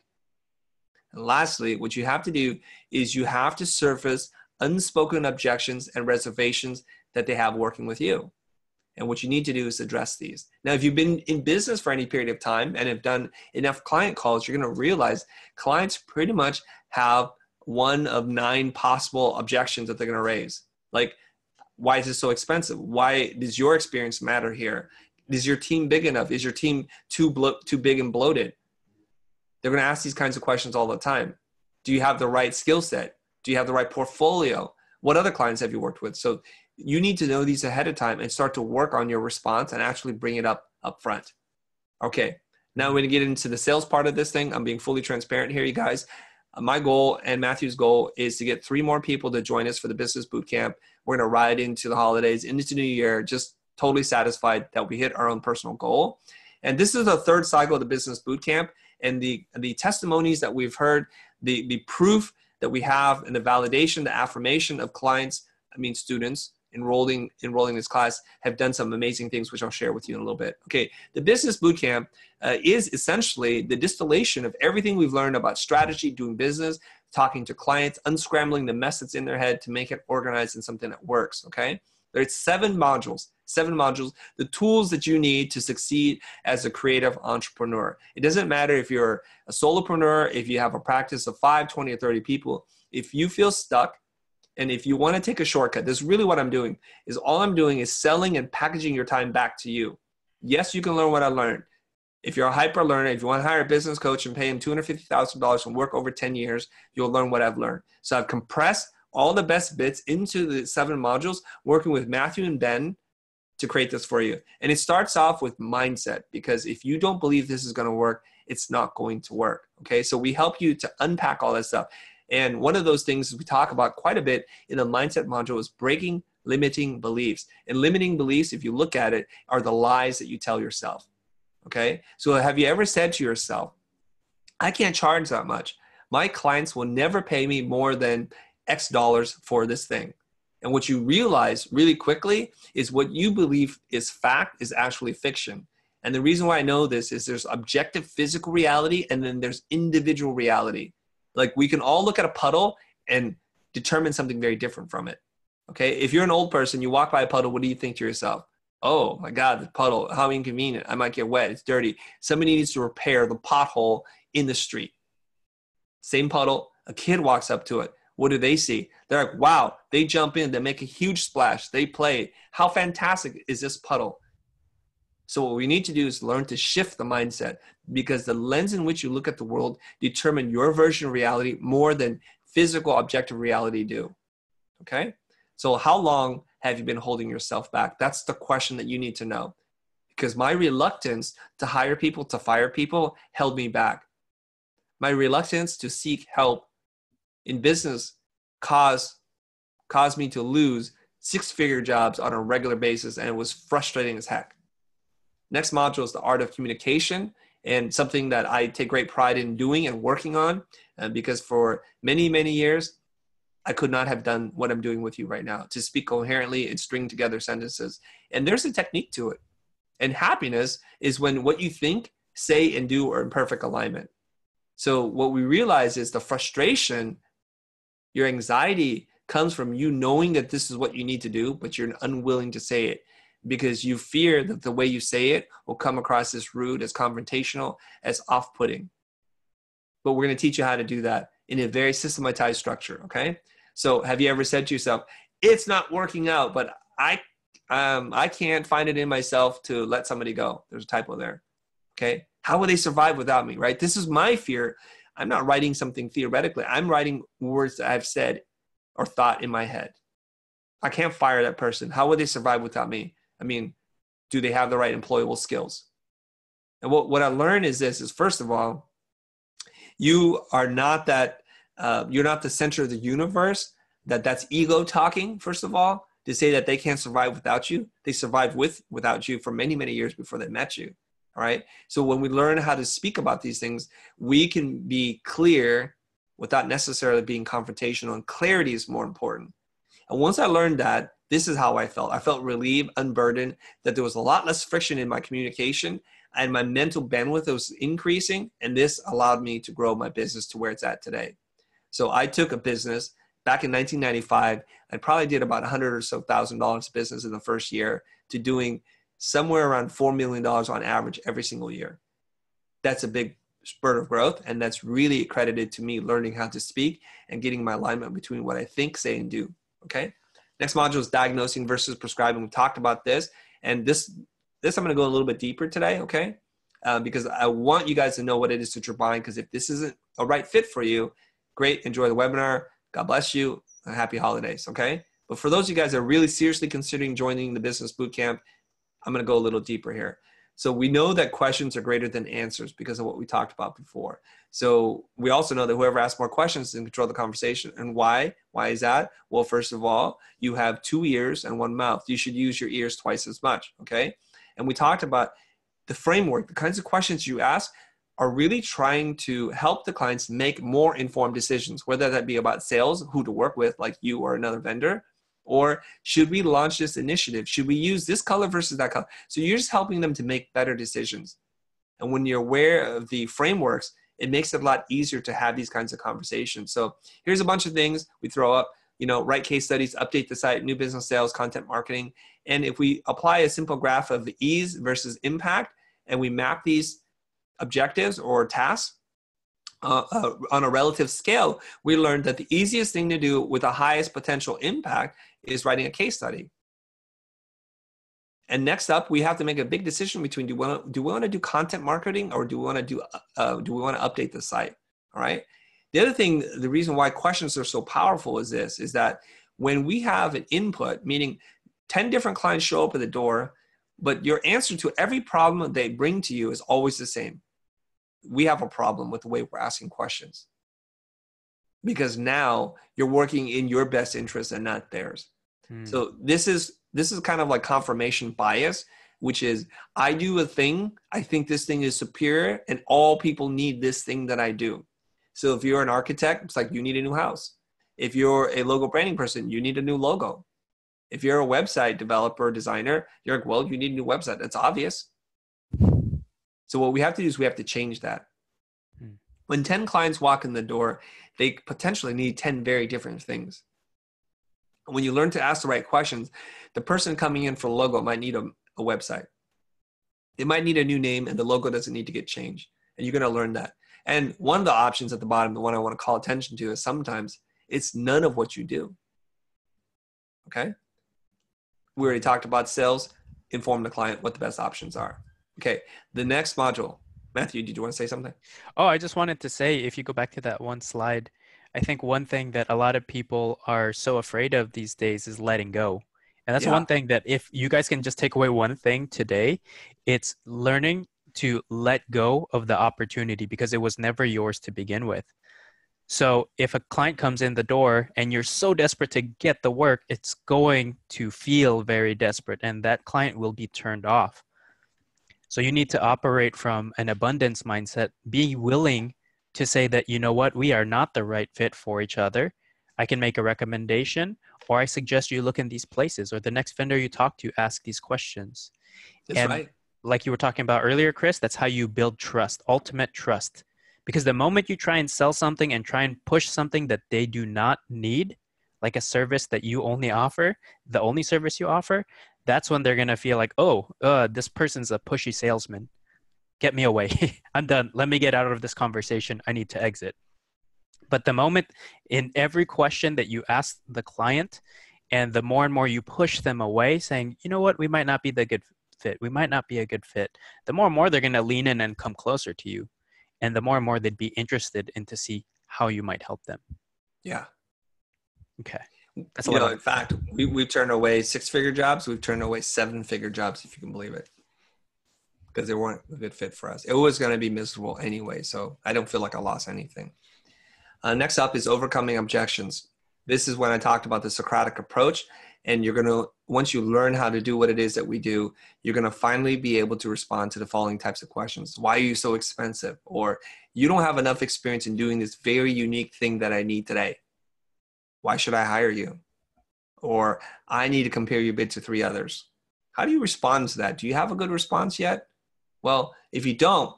And lastly, what you have to do is you have to surface unspoken objections and reservations that they have working with you. And what you need to do is address these. Now, if you've been in business for any period of time and have done enough client calls, you're going to realize clients pretty much have one of 9 possible objections that they're going to raise. Like, why is this so expensive? Why does your experience matter here? Is your team big enough? Is your team too big and bloated? They're going to ask these kinds of questions all the time. Do you have the right skill set? Do you have the right portfolio? What other clients have you worked with? So you need to know these ahead of time and start to work on your response and actually bring it up front. Okay, now we're going to get into the sales part of this thing. I'm being fully transparent here, you guys. My goal and Matthew's goal is to get 3 more people to join us for the business boot camp. We're going to ride into the holidays, into the new year, just totally satisfied that we hit our own personal goal. And this is the 3rd cycle of the business boot camp. And the testimonies that we've heard, the proof that we have, and the validation, the affirmation of clients, students, enrolling in this class have done some amazing things, which I'll share with you in a little bit. Okay, the Business Bootcamp is essentially the distillation of everything we've learned about strategy, doing business, talking to clients, unscrambling the mess that's in their head to make it organized in something that works, okay? There's 7 modules, the tools that you need to succeed as a creative entrepreneur. It doesn't matter if you're a solopreneur, if you have a practice of 5, 20, or 30 people. If you feel stuck and if you want to take a shortcut, this is really what I'm doing, is all I'm doing is selling and packaging your time back to you. Yes, you can learn what I learned. If you're a hyper learner, if you want to hire a business coach and pay him $250,000 and work over 10 years, you'll learn what I've learned. So I've compressed all the best bits into the 7 modules, working with Matthew and Ben to create this for you. And it starts off with mindset, because if you don't believe this is going to work, it's not going to work. Okay. So we help you to unpack all that stuff. And one of those things we talk about quite a bit in the mindset module is breaking limiting beliefs. And limiting beliefs, if you look at it, are the lies that you tell yourself. Okay. So have you ever said to yourself, I can't charge that much. My clients will never pay me more than X dollars for this thing. And what you realize really quickly is what you believe is fact is actually fiction. And the reason why I know this is there's objective physical reality and then there's individual reality. Like we can all look at a puddle and determine something very different from it. Okay. If you're an old person, you walk by a puddle, what do you think to yourself? Oh my God, the puddle, how inconvenient. I might get wet. It's dirty. Somebody needs to repair the pothole in the street. Same puddle, a kid walks up to it. What do they see? They're like, wow, they jump in, they make a huge splash, they play. How fantastic is this puddle? So what we need to do is learn to shift the mindset, because the lens in which you look at the world determine your version of reality more than physical objective reality do. Okay? So how long have you been holding yourself back? That's the question that you need to know. Because my reluctance to hire people, to fire people, held me back. My reluctance to seek help in business caused me to lose 6-figure jobs on a regular basis, and it was frustrating as heck. Next module is the art of communication, and something that I take great pride in doing and working on, because for many, many years, I could not have done what I'm doing with you right now, to speak coherently and string together sentences. And there's a technique to it. And happiness is when what you think, say, and do are in perfect alignment. So what we realize is the frustration, your anxiety comes from you knowing that this is what you need to do, but you're unwilling to say it because you fear that the way you say it will come across as rude, as confrontational, as off-putting. But we're going to teach you how to do that in a very systematized structure, okay? So have you ever said to yourself, it's not working out, but I can't find it in myself to let somebody go. There's a typo there, okay? How will they survive without me, right? This is my fear. I'm not writing something theoretically. I'm writing words that I've said or thought in my head. I can't fire that person. How would they survive without me? I mean, do they have the right employable skills? And what I learned is this, is first of all, you are not that, you're not the center of the universe, that's ego talking, first of all, to say that they can't survive without you. They survived without you for many, many years before they met you. All right. So when we learn how to speak about these things, we can be clear without necessarily being confrontational, and clarity is more important. And once I learned that, this is how I felt. I felt relieved, unburdened, that there was a lot less friction in my communication and my mental bandwidth was increasing. And this allowed me to grow my business to where it's at today. So I took a business back in 1995. I probably did about $100,000 or so business in the first year, to doing somewhere around $4 million on average every single year. That's a big spurt of growth. And that's really accredited to me learning how to speak and getting my alignment between what I think, say, and do. Okay. Next module is diagnosing versus prescribing. We talked about this, and this I'm going to go a little bit deeper today. Okay. Because I want you guys to know what it is that you're buying. Because if this isn't a right fit for you, great. Enjoy the webinar. God bless you. And happy holidays. Okay. But for those of you guys that are really seriously considering joining the Business Bootcamp, I'm going to go a little deeper here. So we know that questions are greater than answers because of what we talked about before. So we also know that whoever asks more questions can control the conversation. And why? Why is that? Well, first of all, you have 2 ears and 1 mouth. You should use your ears twice as much, okay? And we talked about the framework. The kinds of questions you ask are really trying to help the clients make more informed decisions, whether that be about sales, who to work with, like you or another vendor, Or should we launch this initiative? Should we use this color versus that color? So you're just helping them to make better decisions. And when you're aware of the frameworks, it makes it a lot easier to have these kinds of conversations. So here's a bunch of things we throw up, write case studies, update the site, new business sales, content marketing. And if we apply a simple graph of ease versus impact, and we map these objectives or tasks on a relative scale, we learned that the easiest thing to do with the highest potential impact is writing a case study. And next up, we have to make a big decision between do we want to do content marketing, or do we want to update the site? All right. The other thing, the reason why questions are so powerful is that when we have an input, meaning 10 different clients show up at the door, but your answer to every problem they bring to you is always the same. We have a problem with the way we're asking questions, because now you're working in your best interest and not theirs. So this is kind of like confirmation bias, which is I do a thing, I think this thing is superior, and all people need this thing that I do. So if you're an architect, it's like you need a new house. If you're a logo branding person, you need a new logo. If you're a website developer or designer, you're like, well, you need a new website. That's obvious. So what we have to do is we have to change that. When 10 clients walk in the door, they potentially need 10 very different things. When you learn to ask the right questions, the person coming in for a logo might need a website. They might need a new name, and the logo doesn't need to get changed. And you're going to learn that. And one of the options at the bottom, the one I want to call attention to, is sometimes it's none of what you do. Okay? We already talked about sales. Inform the client what the best options are. Okay, the next module. Matthew, did you want to say something? Oh, I just wanted to say, if you go back to that one slide, I think one thing that a lot of people are so afraid of these days is letting go. And that's one thing that if you guys can just take away one thing today, it's learning to let go of the opportunity, because it was never yours to begin with. So if a client comes in the door and you're so desperate to get the work, it's going to feel very desperate, and that client will be turned off. So you need to operate from an abundance mindset. Be willing to say that, you know what, we are not the right fit for each other. I can make a recommendation, or I suggest you look in these places, or the next vendor you talk to, ask these questions. That's right. Like you were talking about earlier, Chris, that's how you build trust, ultimate trust. Because the moment you try and sell something and try and push something that they do not need, like a service that you only offer, the only service you offer, that's when they're going to feel like, oh, this person's a pushy salesman. Get me away. I'm done. Let me get out of this conversation. I need to exit. But the moment in every question that you ask the client, and the more and more you push them away saying, you know what, we might not be the good fit. We might not be a good fit. The more and more they're going to lean in and come closer to you. And the more and more they'd be interested in to see how you might help them. Yeah. Okay. That's a lot. In fact, we've turned away 6-figure jobs. We've turned away 7-figure jobs, if you can believe it, because they weren't a good fit for us. It was going to be miserable anyway, so I don't feel like I lost anything. Next up is overcoming objections. This is when I talked about the Socratic approach, and you're going to, once you learn how to do what it is that we do, you're going to finally be able to respond to the following types of questions. Why are you so expensive? Or you don't have enough experience in doing this very unique thing that I need today. Why should I hire you? Or I need to compare your bid to 3 others. How do you respond to that? Do you have a good response yet? Well, if you don't,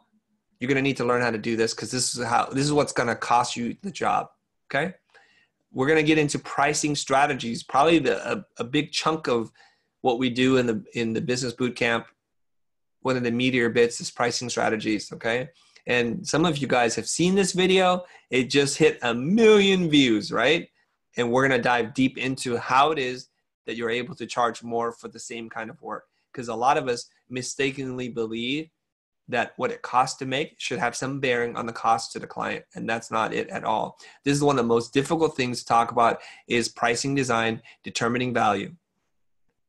you're going to need to learn how to do this, because this is what's going to cost you the job. Okay. We're going to get into pricing strategies. Probably a big chunk of what we do in the business boot camp, one of the meatier bits is pricing strategies. Okay. And some of you guys have seen this video. It just hit 1 million views, right? And we're going to dive deep into how it is that you're able to charge more for the same kind of work. Because a lot of us mistakenly believe that what it costs to make should have some bearing on the cost to the client. And that's not it at all. This is one of the most difficult things to talk about, is pricing design, determining value.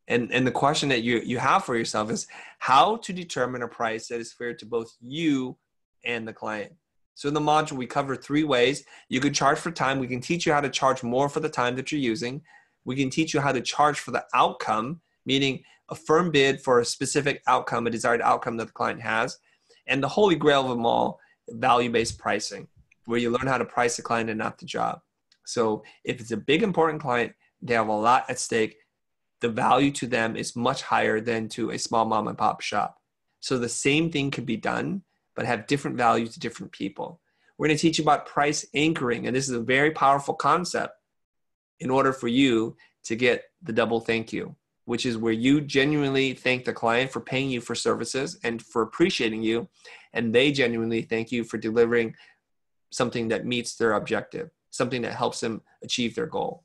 And the question that you have for yourself is how to determine a price that is fair to both you and the client. So in the module, we cover 3 ways. You could charge for time. We can teach you how to charge more for the time that you're using. We can teach you how to charge for the outcome, meaning a firm bid for a specific outcome, a desired outcome that the client has. And the holy grail of them all, value-based pricing, where you learn how to price the client and not the job. So if it's a big, important client, They have a lot at stake. The value to them is much higher than to a small mom and pop shop. So the same thing could be done, but have different value to different people. We're going to teach you about price anchoring, and this is a very powerful concept in order for you to get the double thank you, which is where you genuinely thank the client for paying you for services and for appreciating you, and they genuinely thank you for delivering something that meets their objective, something that helps them achieve their goal.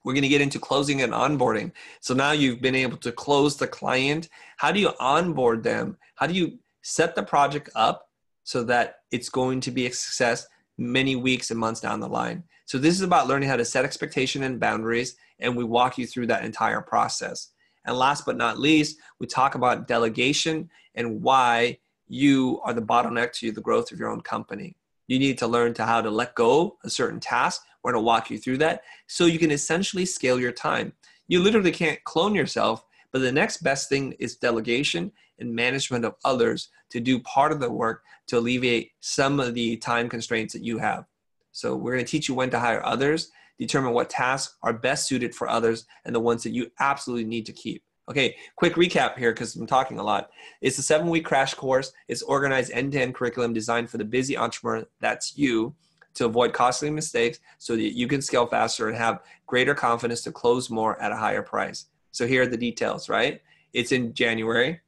We're going to get into closing and onboarding. So now you've been able to close the client. How do you onboard them? How do you set the project up so that it's going to be a success many weeks and months down the line? So this is about learning how to set expectation and boundaries, and we walk you through that entire process. And last but not least, we talk about delegation and why you are the bottleneck to the growth of your own company. You need to learn how to let go a certain task. We're going to walk you through that so you can essentially scale your time. You literally can't clone yourself, but the next best thing is delegation and management of others to do part of the work to alleviate some of the time constraints that you have. So we're going to teach you when to hire others, determine what tasks are best suited for others, and the ones that you absolutely need to keep. Okay, quick recap here because I'm talking a lot. It's a 7-week crash course. It's organized end-to-end curriculum designed for the busy entrepreneur, that's you, to avoid costly mistakes so that you can scale faster and have greater confidence to close more at a higher price. So here are the details, right? It's in January,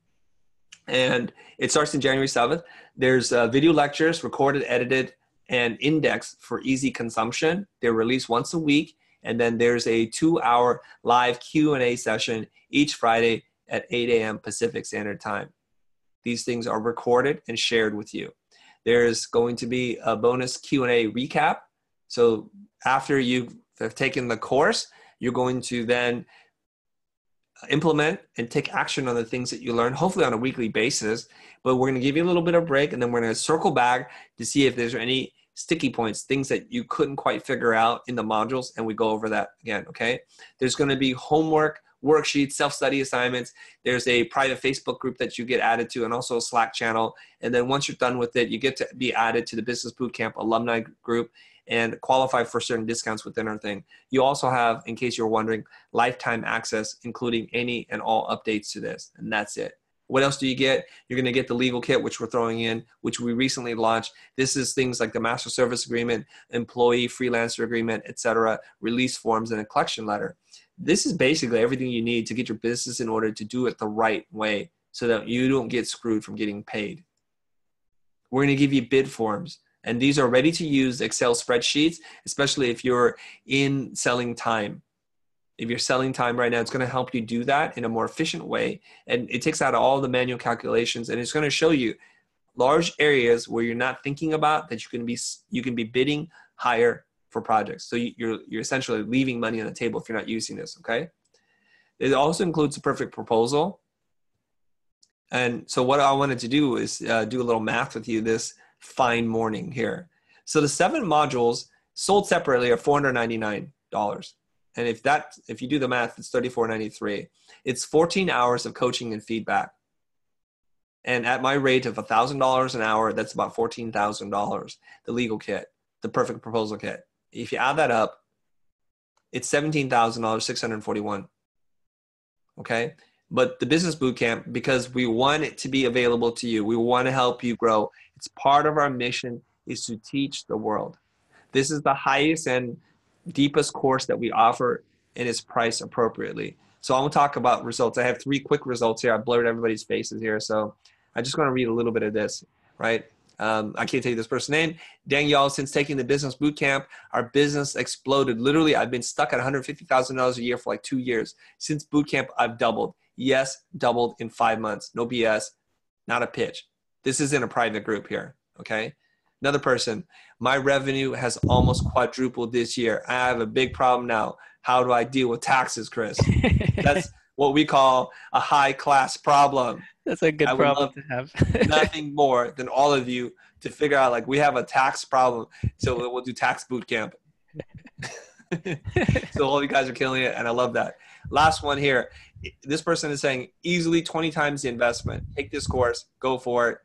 and it starts in January 7th. There's video lectures, recorded, edited, and indexed for easy consumption. They're released once a week. And then there's a 2-hour live Q&A session each Friday at 8 a.m. Pacific Standard Time. These things are recorded and shared with you. There's going to be a bonus Q&A recap. So after you've taken the course, you're going to then implement and take action on the things that you learn, hopefully on a weekly basis. But we're going to give you a little bit of break, and then we're going to circle back to see if there's any sticky points, things that you couldn't quite figure out in the modules, and we go over that again, okay? There's going to be homework, worksheets, self-study assignments. There's a private Facebook group that you get added to, and also a Slack channel. And then once you're done with it, you get to be added to the Business Bootcamp alumni group and qualify for certain discounts within our thing. You also have, in case you're wondering, lifetime access, including any and all updates to this, and that's it. What else do you get? You're going to get the legal kit, which we're throwing in, which we recently launched. This is things like the master service agreement, employee freelancer agreement, etc., release forms, and a collection letter. This is basically everything you need to get your business in order to do it the right way so that you don't get screwed from getting paid. We're going to give you bid forms, and these are ready to use Excel spreadsheets, especially if you're in selling time. If you're selling time right now, it's going to help you do that in a more efficient way. And it takes out all the manual calculations, and it's going to show you large areas where you're not thinking about that you can be bidding higher for projects. So you're essentially leaving money on the table if you're not using this, okay? It also includes a perfect proposal. And so what I wanted to do is do a little math with you this fine morning here. So the 7 modules sold separately are $499. And if you do the math, it's $34.93. It's 14 hours of coaching and feedback. And at my rate of $1,000 an hour, that's about $14,000. The legal kit, the perfect proposal kit. If you add that up, it's $17,641. Okay? But the business bootcamp, because we want it to be available to you, we want to help you grow. It's part of our mission is to teach the world. This is the highest and deepest course that we offer, and it's priced appropriately. So I'm going to talk about results. I have 3 quick results here. I blurred everybody's faces here, so I'm just going to read a little bit of this, right? I can't tell you this person's name. Danielle, since taking the business boot camp, our business exploded. Literally, I've been stuck at $150,000 a year for like 2 years. Since boot camp, I've doubled. Yes, doubled in 5 months. No BS, not a pitch. This is in a private group here, okay? Another person, my revenue has almost quadrupled this year. I have a big problem now. How do I deal with taxes, Chris? That's what we call a high-class problem. That's a good problem to have. Nothing more than all of you to figure out, like, we have a tax problem, so we'll do tax boot camp. So all you guys are killing it, and I love that. Last one here. This person is saying easily 20 times the investment. Take this course, go for it.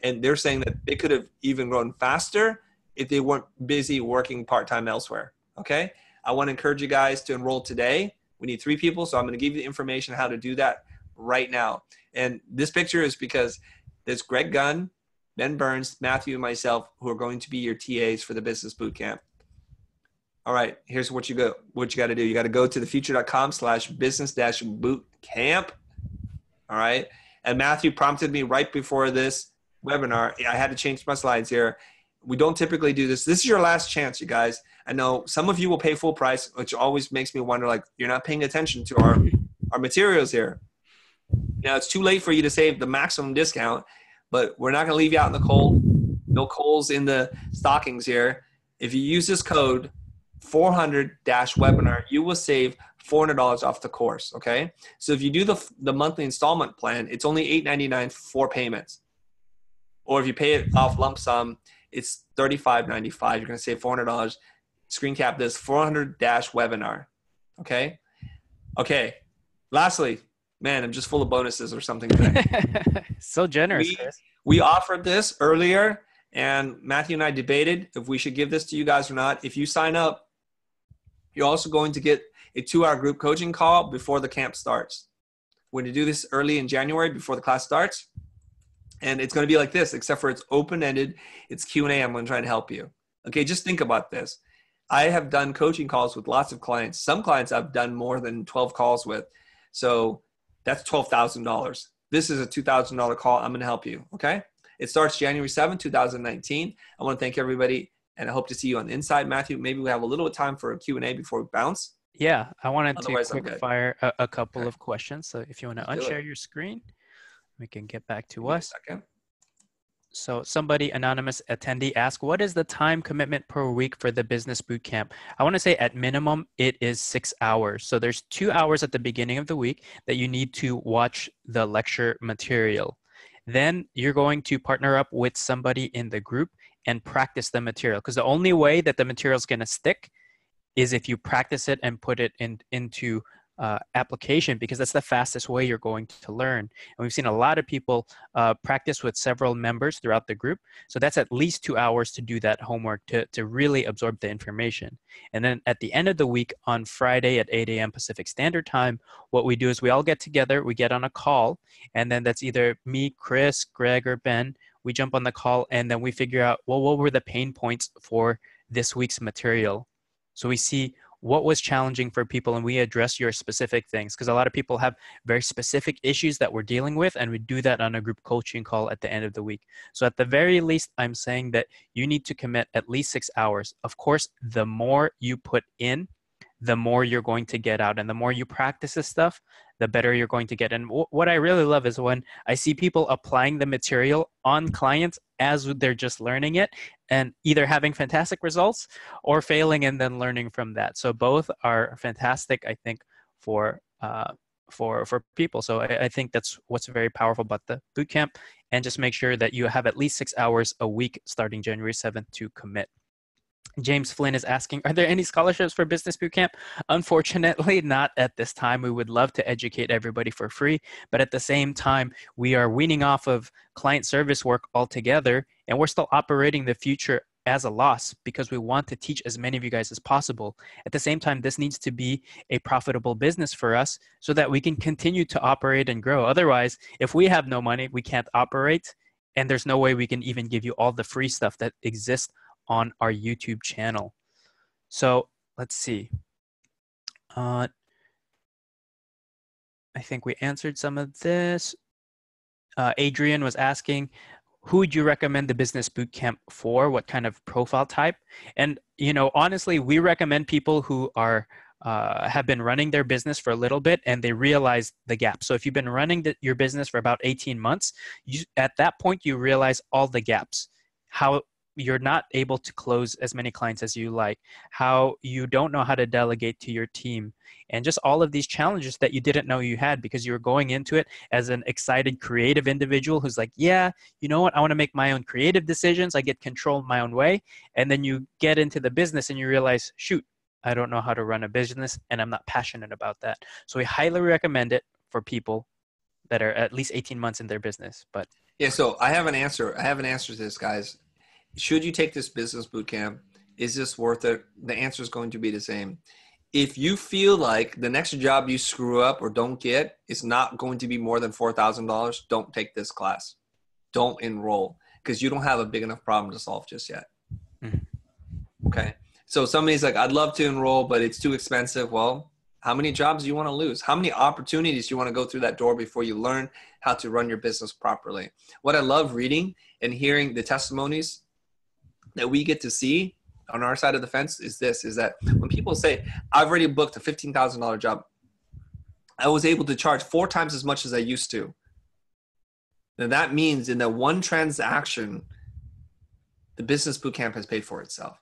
And they're saying that they could have even grown faster if they weren't busy working part-time elsewhere, okay? I want to encourage you guys to enroll today. We need 3 people, so I'm going to give you the information how to do that right now. And this picture is because there's Greg Gunn, Ben Burns, Matthew, and myself who are going to be your TAs for the Business Bootcamp. All right, here's what you got to do. You got to go to thefutur.com/business-bootcamp. All right. And Matthew prompted me right before this webinar. I had to change my slides here. We don't typically do this. This is your last chance, you guys. I know some of you will pay full price, which always makes me wonder, like, you're not paying attention to our materials here. Now, it's too late for you to save the maximum discount, but we're not going to leave you out in the cold. No coals in the stockings here. If you use this code 400-webinar, you will save $400 off the course, okay? So if you do the monthly installment plan, it's only $8.99 for 4 payments. Or if you pay it off lump sum, it's $35.95. You're going to save $400. Screen cap this 400-webinar, okay? Okay. Lastly, man, I'm just full of bonuses or something today. So generous, Chris. We offered this earlier, and Matthew and I debated if we should give this to you guys or not. If you sign up, you're also going to get a 2-hour group coaching call before the camp starts. We're going to do this early in January before the class starts. And it's going to be like this, except for it's open-ended. It's Q&A. I'm going to try to help you. Okay, just think about this. I have done coaching calls with lots of clients. Some clients I've done more than 12 calls with. So that's $12,000. This is a $2,000 call. I'm going to help you, okay? It starts January 7th, 2019. I want to thank everybody, and I hope to see you on the inside. Matthew, maybe we have a little bit of time for a Q&A before we bounce. Yeah, I wanted Otherwise, to quick fire a couple of questions. So if you want to unshare your screen, we can get back to us. So somebody, anonymous attendee, asked, what is the time commitment per week for the business bootcamp? I want to say at minimum, it is 6 hours. So there's 2 hours at the beginning of the week that you need to watch the lecture material. Then you're going to partner up with somebody in the group and practice the material. Because the only way that the material is going to stick is if you practice it and put it into application, because that's the fastest way you're going to learn. And we've seen a lot of people practice with several members throughout the group. So that's at least 2 hours to do that homework to really absorb the information. And then at the end of the week on Friday at 8 a.m. Pacific Standard Time, what we do is we all get together, we get on a call, and then that's either me, Chris, Greg, or Ben. We jump on the call and then we figure out, well, what were the pain points for this week's material? So we see what was challenging for people, and we address your specific things, because a lot of people have very specific issues that we're dealing with, and we do that on a group coaching call at the end of the week. So at the very least, I'm saying that you need to commit at least 6 hours. Of course, the more you put in, the more you're going to get out, and the more you practice this stuff, the better you're going to get. And what I really love is when I see people applying the material on clients as they're just learning it, and either having fantastic results or failing and then learning from that. So both are fantastic, I think, for people. So I think that's what's very powerful about the bootcamp. And just make sure that you have at least 6 hours a week starting January 7th to commit. James Flynn is asking, are there any scholarships for Business Bootcamp? Unfortunately, not at this time. We would love to educate everybody for free, but at the same time, we are weaning off of client service work altogether, and we're still operating the Futur as a loss because we want to teach as many of you guys as possible. At the same time, this needs to be a profitable business for us so that we can continue to operate and grow. Otherwise, if we have no money, we can't operate, and there's no way we can even give you all the free stuff that exists on our YouTube channel. So let's see. I think we answered some of this. Adrian was asking, who would you recommend the Business Bootcamp for? What kind of profile type? And, you know, honestly, we recommend people who are have been running their business for a little bit and they realize the gap. So if you've been running your business for about 18 months, at that point, you realize all the gaps. How you're not able to close as many clients as you like, how you don't know how to delegate to your team, and just all of these challenges that you didn't know you had because you were going into it as an excited, creative individual who's like, yeah, you know what, I want to make my own creative decisions. I get control my own way. And then you get into the business and you realize, shoot, I don't know how to run a business and I'm not passionate about that. So we highly recommend it for people that are at least 18 months in their business. But yeah, so I have an answer. I have an answer to this, guys. Should you take this business bootcamp? is this worth it? The answer is going to be the same. If you feel like the next job you screw up or don't get is not going to be more than $4,000, don't take this class. Don't enroll because you don't have a big enough problem to solve just yet. Okay. So somebody's like, I'd love to enroll, but it's too expensive. Well, how many jobs do you want to lose? How many opportunities do you want to go through that door before you learn how to run your business properly? What I love reading and hearing the testimonies that we get to see on our side of the fence is that when people say, I've already booked a $15,000 job, I was able to charge 4 times as much as I used to. Now that means in that one transaction, the business bootcamp has paid for itself.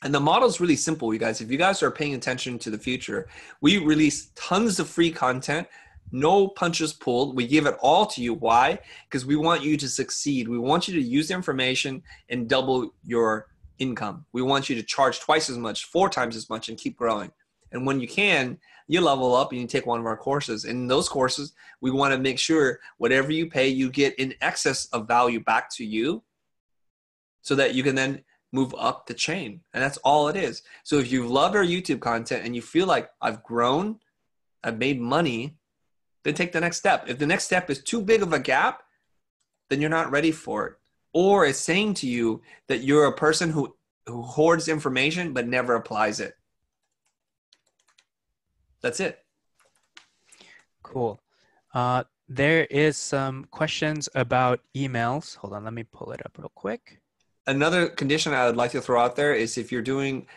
And the model is really simple, you guys. If you guys are paying attention to the future, we release tons of free content, no punches pulled. We give it all to you. Why? Because we want you to succeed. We want you to use the information and double your income. We want you to charge twice as much, 4 times as much, and keep growing. And when you can, you level up and you take one of our courses. And in those courses, we want to make sure whatever you pay, you get in excess of value back to you so that you can then move up the chain. And that's all it is. So if you love our YouTube content and you feel like I've grown, I've made money, then take the next step. If the next step is too big of a gap, then you're not ready for it. Or it's saying to you that you're a person who hoards information but never applies it. That's it. Cool. There is some questions about emails. Hold on, let me pull it up real quick. Another condition I would like to throw out there is if you're doing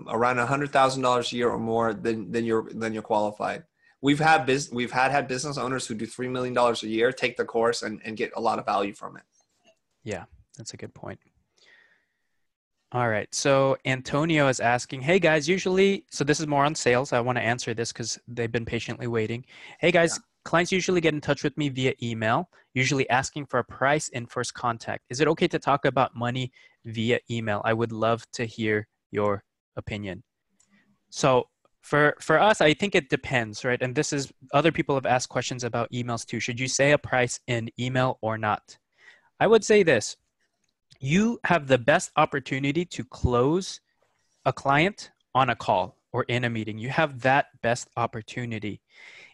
around $100,000 a year or more, then you're qualified. We've had business owners who do $3 million a year take the course and get a lot of value from it. Yeah, that's a good point. All right. So Antonio is asking, hey guys, so this is more on sales. I want to answer this because they've been patiently waiting. Hey guys, clients usually get in touch with me via email, usually asking for a price in first contact. Is it okay to talk about money via email? I would love to hear your opinion. So for us, I think it depends, right? And this is, other people have asked questions about emails too. Should you say a price in email or not? I would say this. You have the best opportunity to close a client on a call or in a meeting. You have that best opportunity.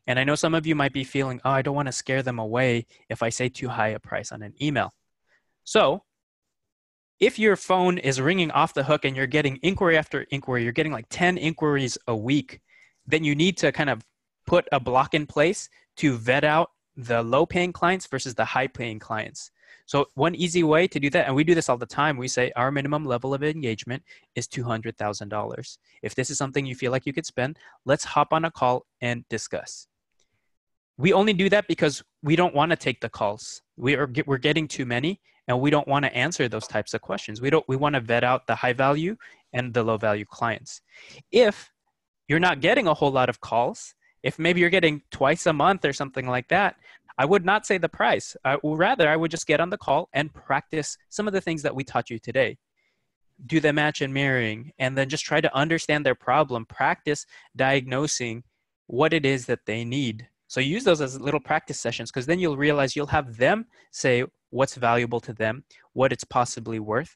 And I know some of you might be feeling, oh, I don't want to scare them away if I say too high a price on an email. So if your phone is ringing off the hook and you're getting inquiry after inquiry, you're getting like 10 inquiries a week, then you need to kind of put a block in place to vet out the low-paying clients versus the high-paying clients. So one easy way to do that, and we do this all the time, we say our minimum level of engagement is $200,000. If this is something you feel like you could spend, let's hop on a call and discuss. We only do that because we don't want to take the calls. We're getting too many, and we don't want to answer those types of questions. We want to vet out the high value and the low value clients. If you're not getting a whole lot of calls, if maybe you're getting twice a month or something like that, I would not say the price. Rather, I would just get on the call and practice some of the things that we taught you today. Do the match and mirroring, and then just try to understand their problem. Practice diagnosing what it is that they need. So use those as little practice sessions, because then you'll realize you'll have them say what's valuable to them, what it's possibly worth,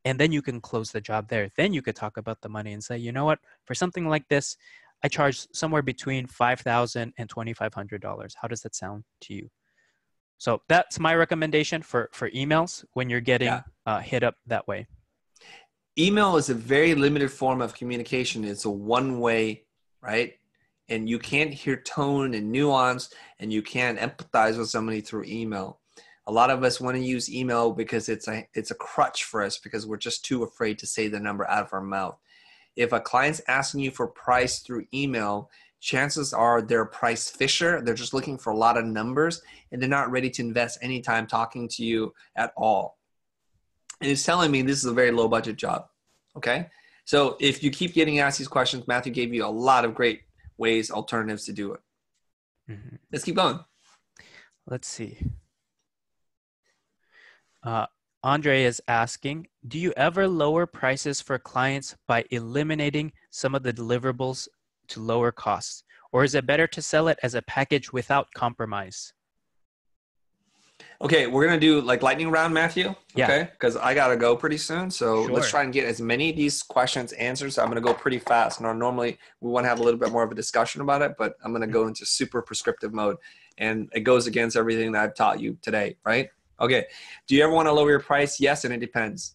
and then you can close the job there. Then you could talk about the money and say, you know what, for something like this, I charge somewhere between $5,000 and $2,500. How does that sound to you? So that's my recommendation for emails when you're getting hit up that way. Email is a very limited form of communication. It's a one-way, right? And you can't hear tone and nuance, and you can't empathize with somebody through email. A lot of us want to use email because it's a crutch for us because we're just too afraid to say the number out of our mouth. If a client's asking you for price through email, chances are they're a price fisher. They're just looking for a lot of numbers, and they're not ready to invest any time talking to you at all. And it's telling me this is a very low budget job. Okay. So if you keep getting asked these questions, Matthew gave you a lot of great ways, alternatives to do it. Mm-hmm. Let's keep going. Let's see. Andre is asking, do you ever lower prices for clients by eliminating some of the deliverables to lower costs? Or is it better to sell it as a package without compromise? Okay, we're gonna do like lightning round, Matthew. Yeah, Okay, because I gotta go pretty soon. So let's sure. try and get as many of these questions answered. So I'm gonna go pretty fast. Now, normally we want to have a little bit more of a discussion about it, but I'm gonna go into super prescriptive mode, and it goes against everything that I've taught you today, right? Okay. Do you ever want to lower your price? Yes, and it depends.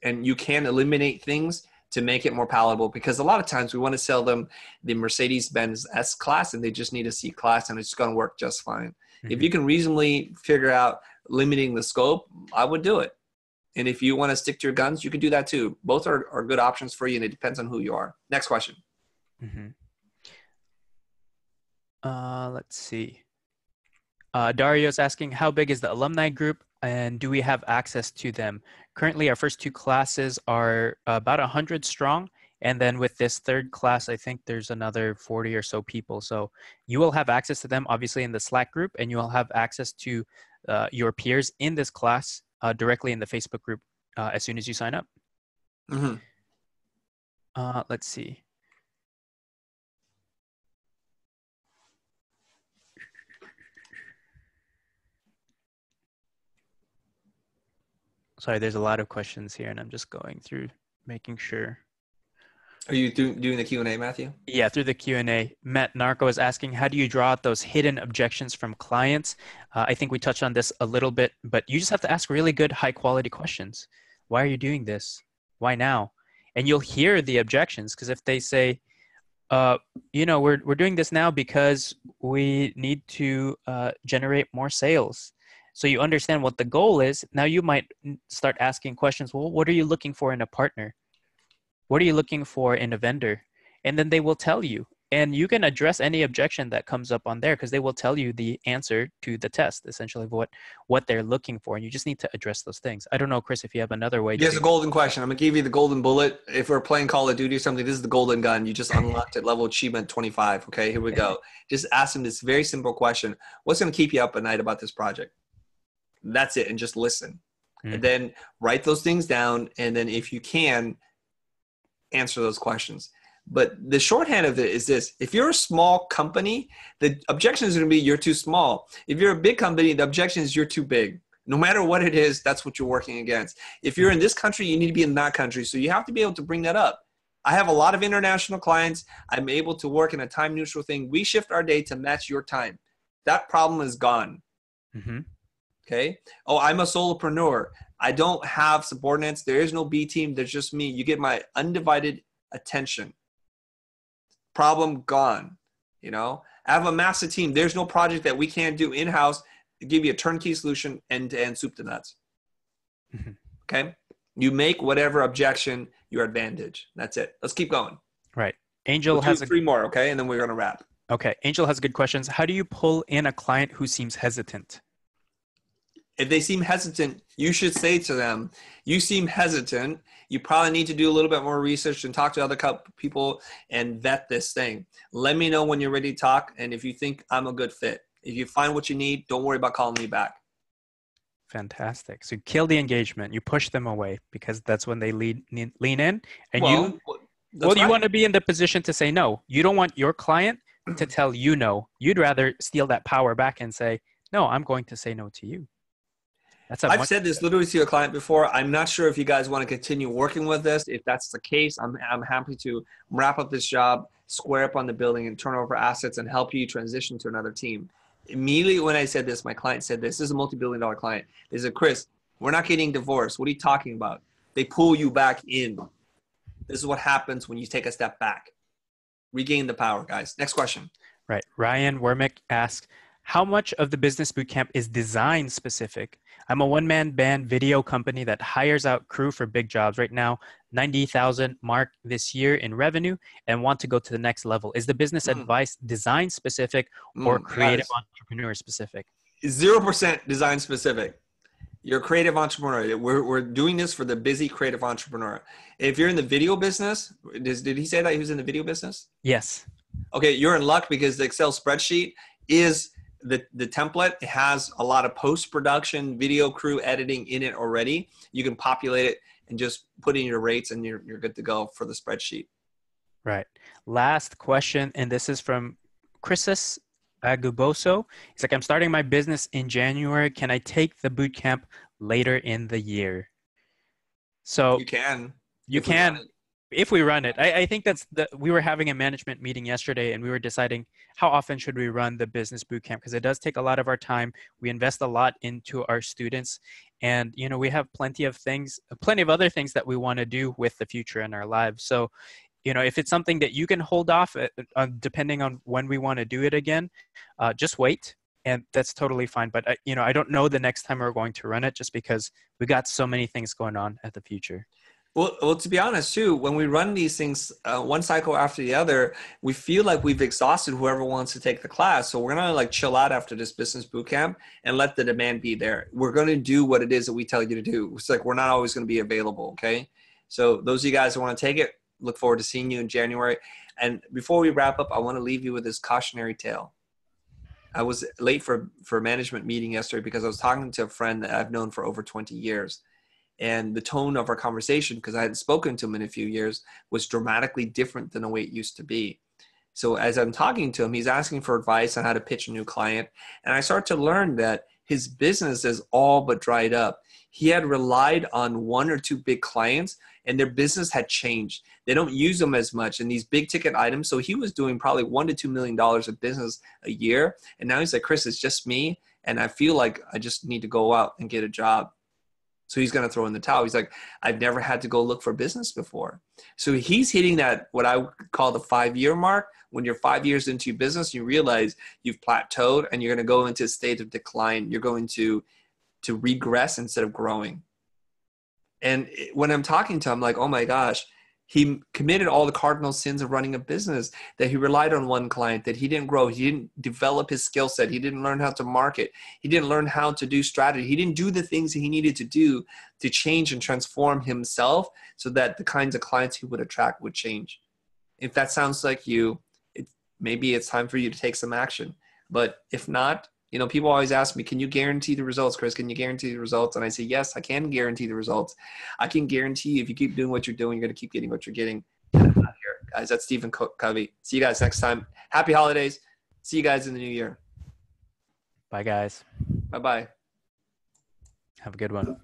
And you can eliminate things to make it more palatable, because a lot of times we want to sell them the Mercedes-Benz S class and they just need a C class and it's going to work just fine. If Hmm. you can reasonably figure out limiting the scope, I would do it. And if you want to stick to your guns, you can do that too. Both are good options for you, and it depends on who you are. Next question. Hmm. Let's see. Dario's asking, how big is the alumni group and do we have access to them? Currently, our first two classes are about 100 strong. And then with this third class, I think there's another 40 or so people. So you will have access to them, obviously, in the Slack group, and you will have access to your peers in this class directly in the Facebook group as soon as you sign up. Mm-hmm. Let's see. Sorry, there's a lot of questions here, and I'm just going through making sure. Are you doing the Q&A, Matthew? Yeah, through the Q&A, Matt Narco is asking, how do you draw out those hidden objections from clients? I think we touched on this a little bit, but you just have to ask really good, high quality questions. Why are you doing this? Why now? And you'll hear the objections, because if they say, we're doing this now because we need to generate more sales. So you understand what the goal is. Now you might start asking questions. Well, what are you looking for in a partner? What are you looking for in a vendor? And then they will tell you. And you can address any objection that comes up on there because they will tell you the answer to the test, essentially of what they're looking for. And you just need to address those things. I don't know, Chris, if you have another way Here's to. a golden question. I'm gonna give you the golden bullet. If we're playing Call of Duty or something, this is the golden gun. You just unlocked it, level achievement 25. Okay, here we go. Just ask them this very simple question. What's gonna keep you up at night about this project? That's it, and just listen. And Mhm. then write those things down, and then if you can, answer those questions. But the shorthand of it is this: if you're a small company, the objection is going to be you're too small. If you're a big company, the objection is you're too big. No matter what it is, that's what you're working against. If you're in this country, you need to be in that country. So you have to be able to bring that up. I have a lot of international clients. I'm able to work in a time neutral thing. We shift our day to match your time. That problem is gone. Mhm. Okay. Oh, I'm a solopreneur. I don't have subordinates. There is no B team. There's just me. You get my undivided attention. Problem gone. You know, I have a massive team. There's no project that we can't do in house to give you a turnkey solution end to end, soup to nuts. Mhm. Okay. You make whatever objection your advantage. That's it. Let's keep going. Right. We'll Angel do has a three more. Okay. And then we're going to wrap. Okay. Angel has good questions. How do you pull in a client who seems hesitant? If they seem hesitant, you should say to them, you seem hesitant. You probably need to do a little bit more research and talk to other people and vet this thing. Let me know when you're ready to talk. And if you think I'm a good fit, if you find what you need, don't worry about calling me back. Fantastic. So you kill the engagement. You push them away because that's when they lean in. And Well, that's you right. want to be in the position to say no. You don't want your client to tell you no. You'd rather steal that power back and say, no, I'm going to say no to you. That's a I've much said this literally to a client before. I'm not sure if you guys want to continue working with this. If that's the case, I'm happy to wrap up this job, square up on the building, and turn over assets and help you transition to another team. Immediately when I said this, my client said this. This is a multi-billion dollar client. They said, Chris, we're not getting divorced. What are you talking about? They pull you back in. This is what happens when you take a step back. Regain the power, guys. Next question. right. Ryan Wormick asks, how much of the business bootcamp is design specific? I'm a one-man band video company that hires out crew for big jobs. Right now, 90,000 mark this year in revenue and want to go to the next level. Is the business advice design specific or creative Guys, entrepreneur specific? 0% design specific. You're a creative entrepreneur. We're doing this for the busy creative entrepreneur. If you're in the video business, did he say that he was in the video business? Yes. Okay, you're in luck because the Excel spreadsheet is the template. It has a lot of post-production video crew editing in it already. You can populate it and just put in your rates and you're good to go for the spreadsheet. Right. Last question, and this is from Chrisus Aguboso. He's like, I'm starting my business in January. Can I take the boot camp later in the year? So You can, you if we run can, it. if we run it. I think we were having a management meeting yesterday and we were deciding how often should we run the business boot camp because it does take a lot of our time. We invest a lot into our students and we have plenty of other things that we want to do with the future in our lives. So, if it's something that you can hold off depending on when we want to do it again, just wait. And that's totally fine. But, I don't know the next time we're going to run it just because we got so many things going on at the future. Well, to be honest, too, when we run these things one cycle after the other, we feel like we've exhausted whoever wants to take the class. So we're gonna like chill out after this business boot camp and let the demand be there. We're gonna do what it is that we tell you to do. It's like we're not always gonna be available. Okay, so those of you guys who want to take it, look forward to seeing you in January. And before we wrap up, I want to leave you with this cautionary tale. I was late for a management meeting yesterday because I was talking to a friend that I've known for over 20 years. And the tone of our conversation, because I hadn't spoken to him in a few years, was dramatically different than the way it used to be. So as I'm talking to him, he's asking for advice on how to pitch a new client. And I start to learn that his business is all but dried up. He had relied on one or two big clients and their business had changed. They don't use them as much in these big ticket items. So he was doing probably $1 to $2 million of business a year. And now he's like, Chris, it's just me. And I feel like I just need to go out and get a job. So he's going to throw in the towel. He's like, I've never had to go look for business before. So he's hitting that, what I would call the 5-year mark. When you're 5 years into your business, you realize you've plateaued and you're going to go into a state of decline. You're going to regress instead of growing. And when I'm talking to him, I'm like, oh my gosh, he committed all the cardinal sins of running a business, that he relied on one client, that he didn't grow. He didn't develop his skill set. He didn't learn how to market. He didn't learn how to do strategy. He didn't do the things that he needed to do to change and transform himself so that the kinds of clients he would attract would change. If that sounds like you, maybe it's time for you to take some action. But if not, people always ask me, can you guarantee the results, Chris? Can you guarantee the results? And I say, yes, I can guarantee the results. I can guarantee if you keep doing what you're doing, you're going to keep getting what you're getting. And I'm not here, guys. That's Stephen Covey. See you guys next time. Happy holidays. See you guys in the new year. Bye, guys. Bye-bye. Have a good one.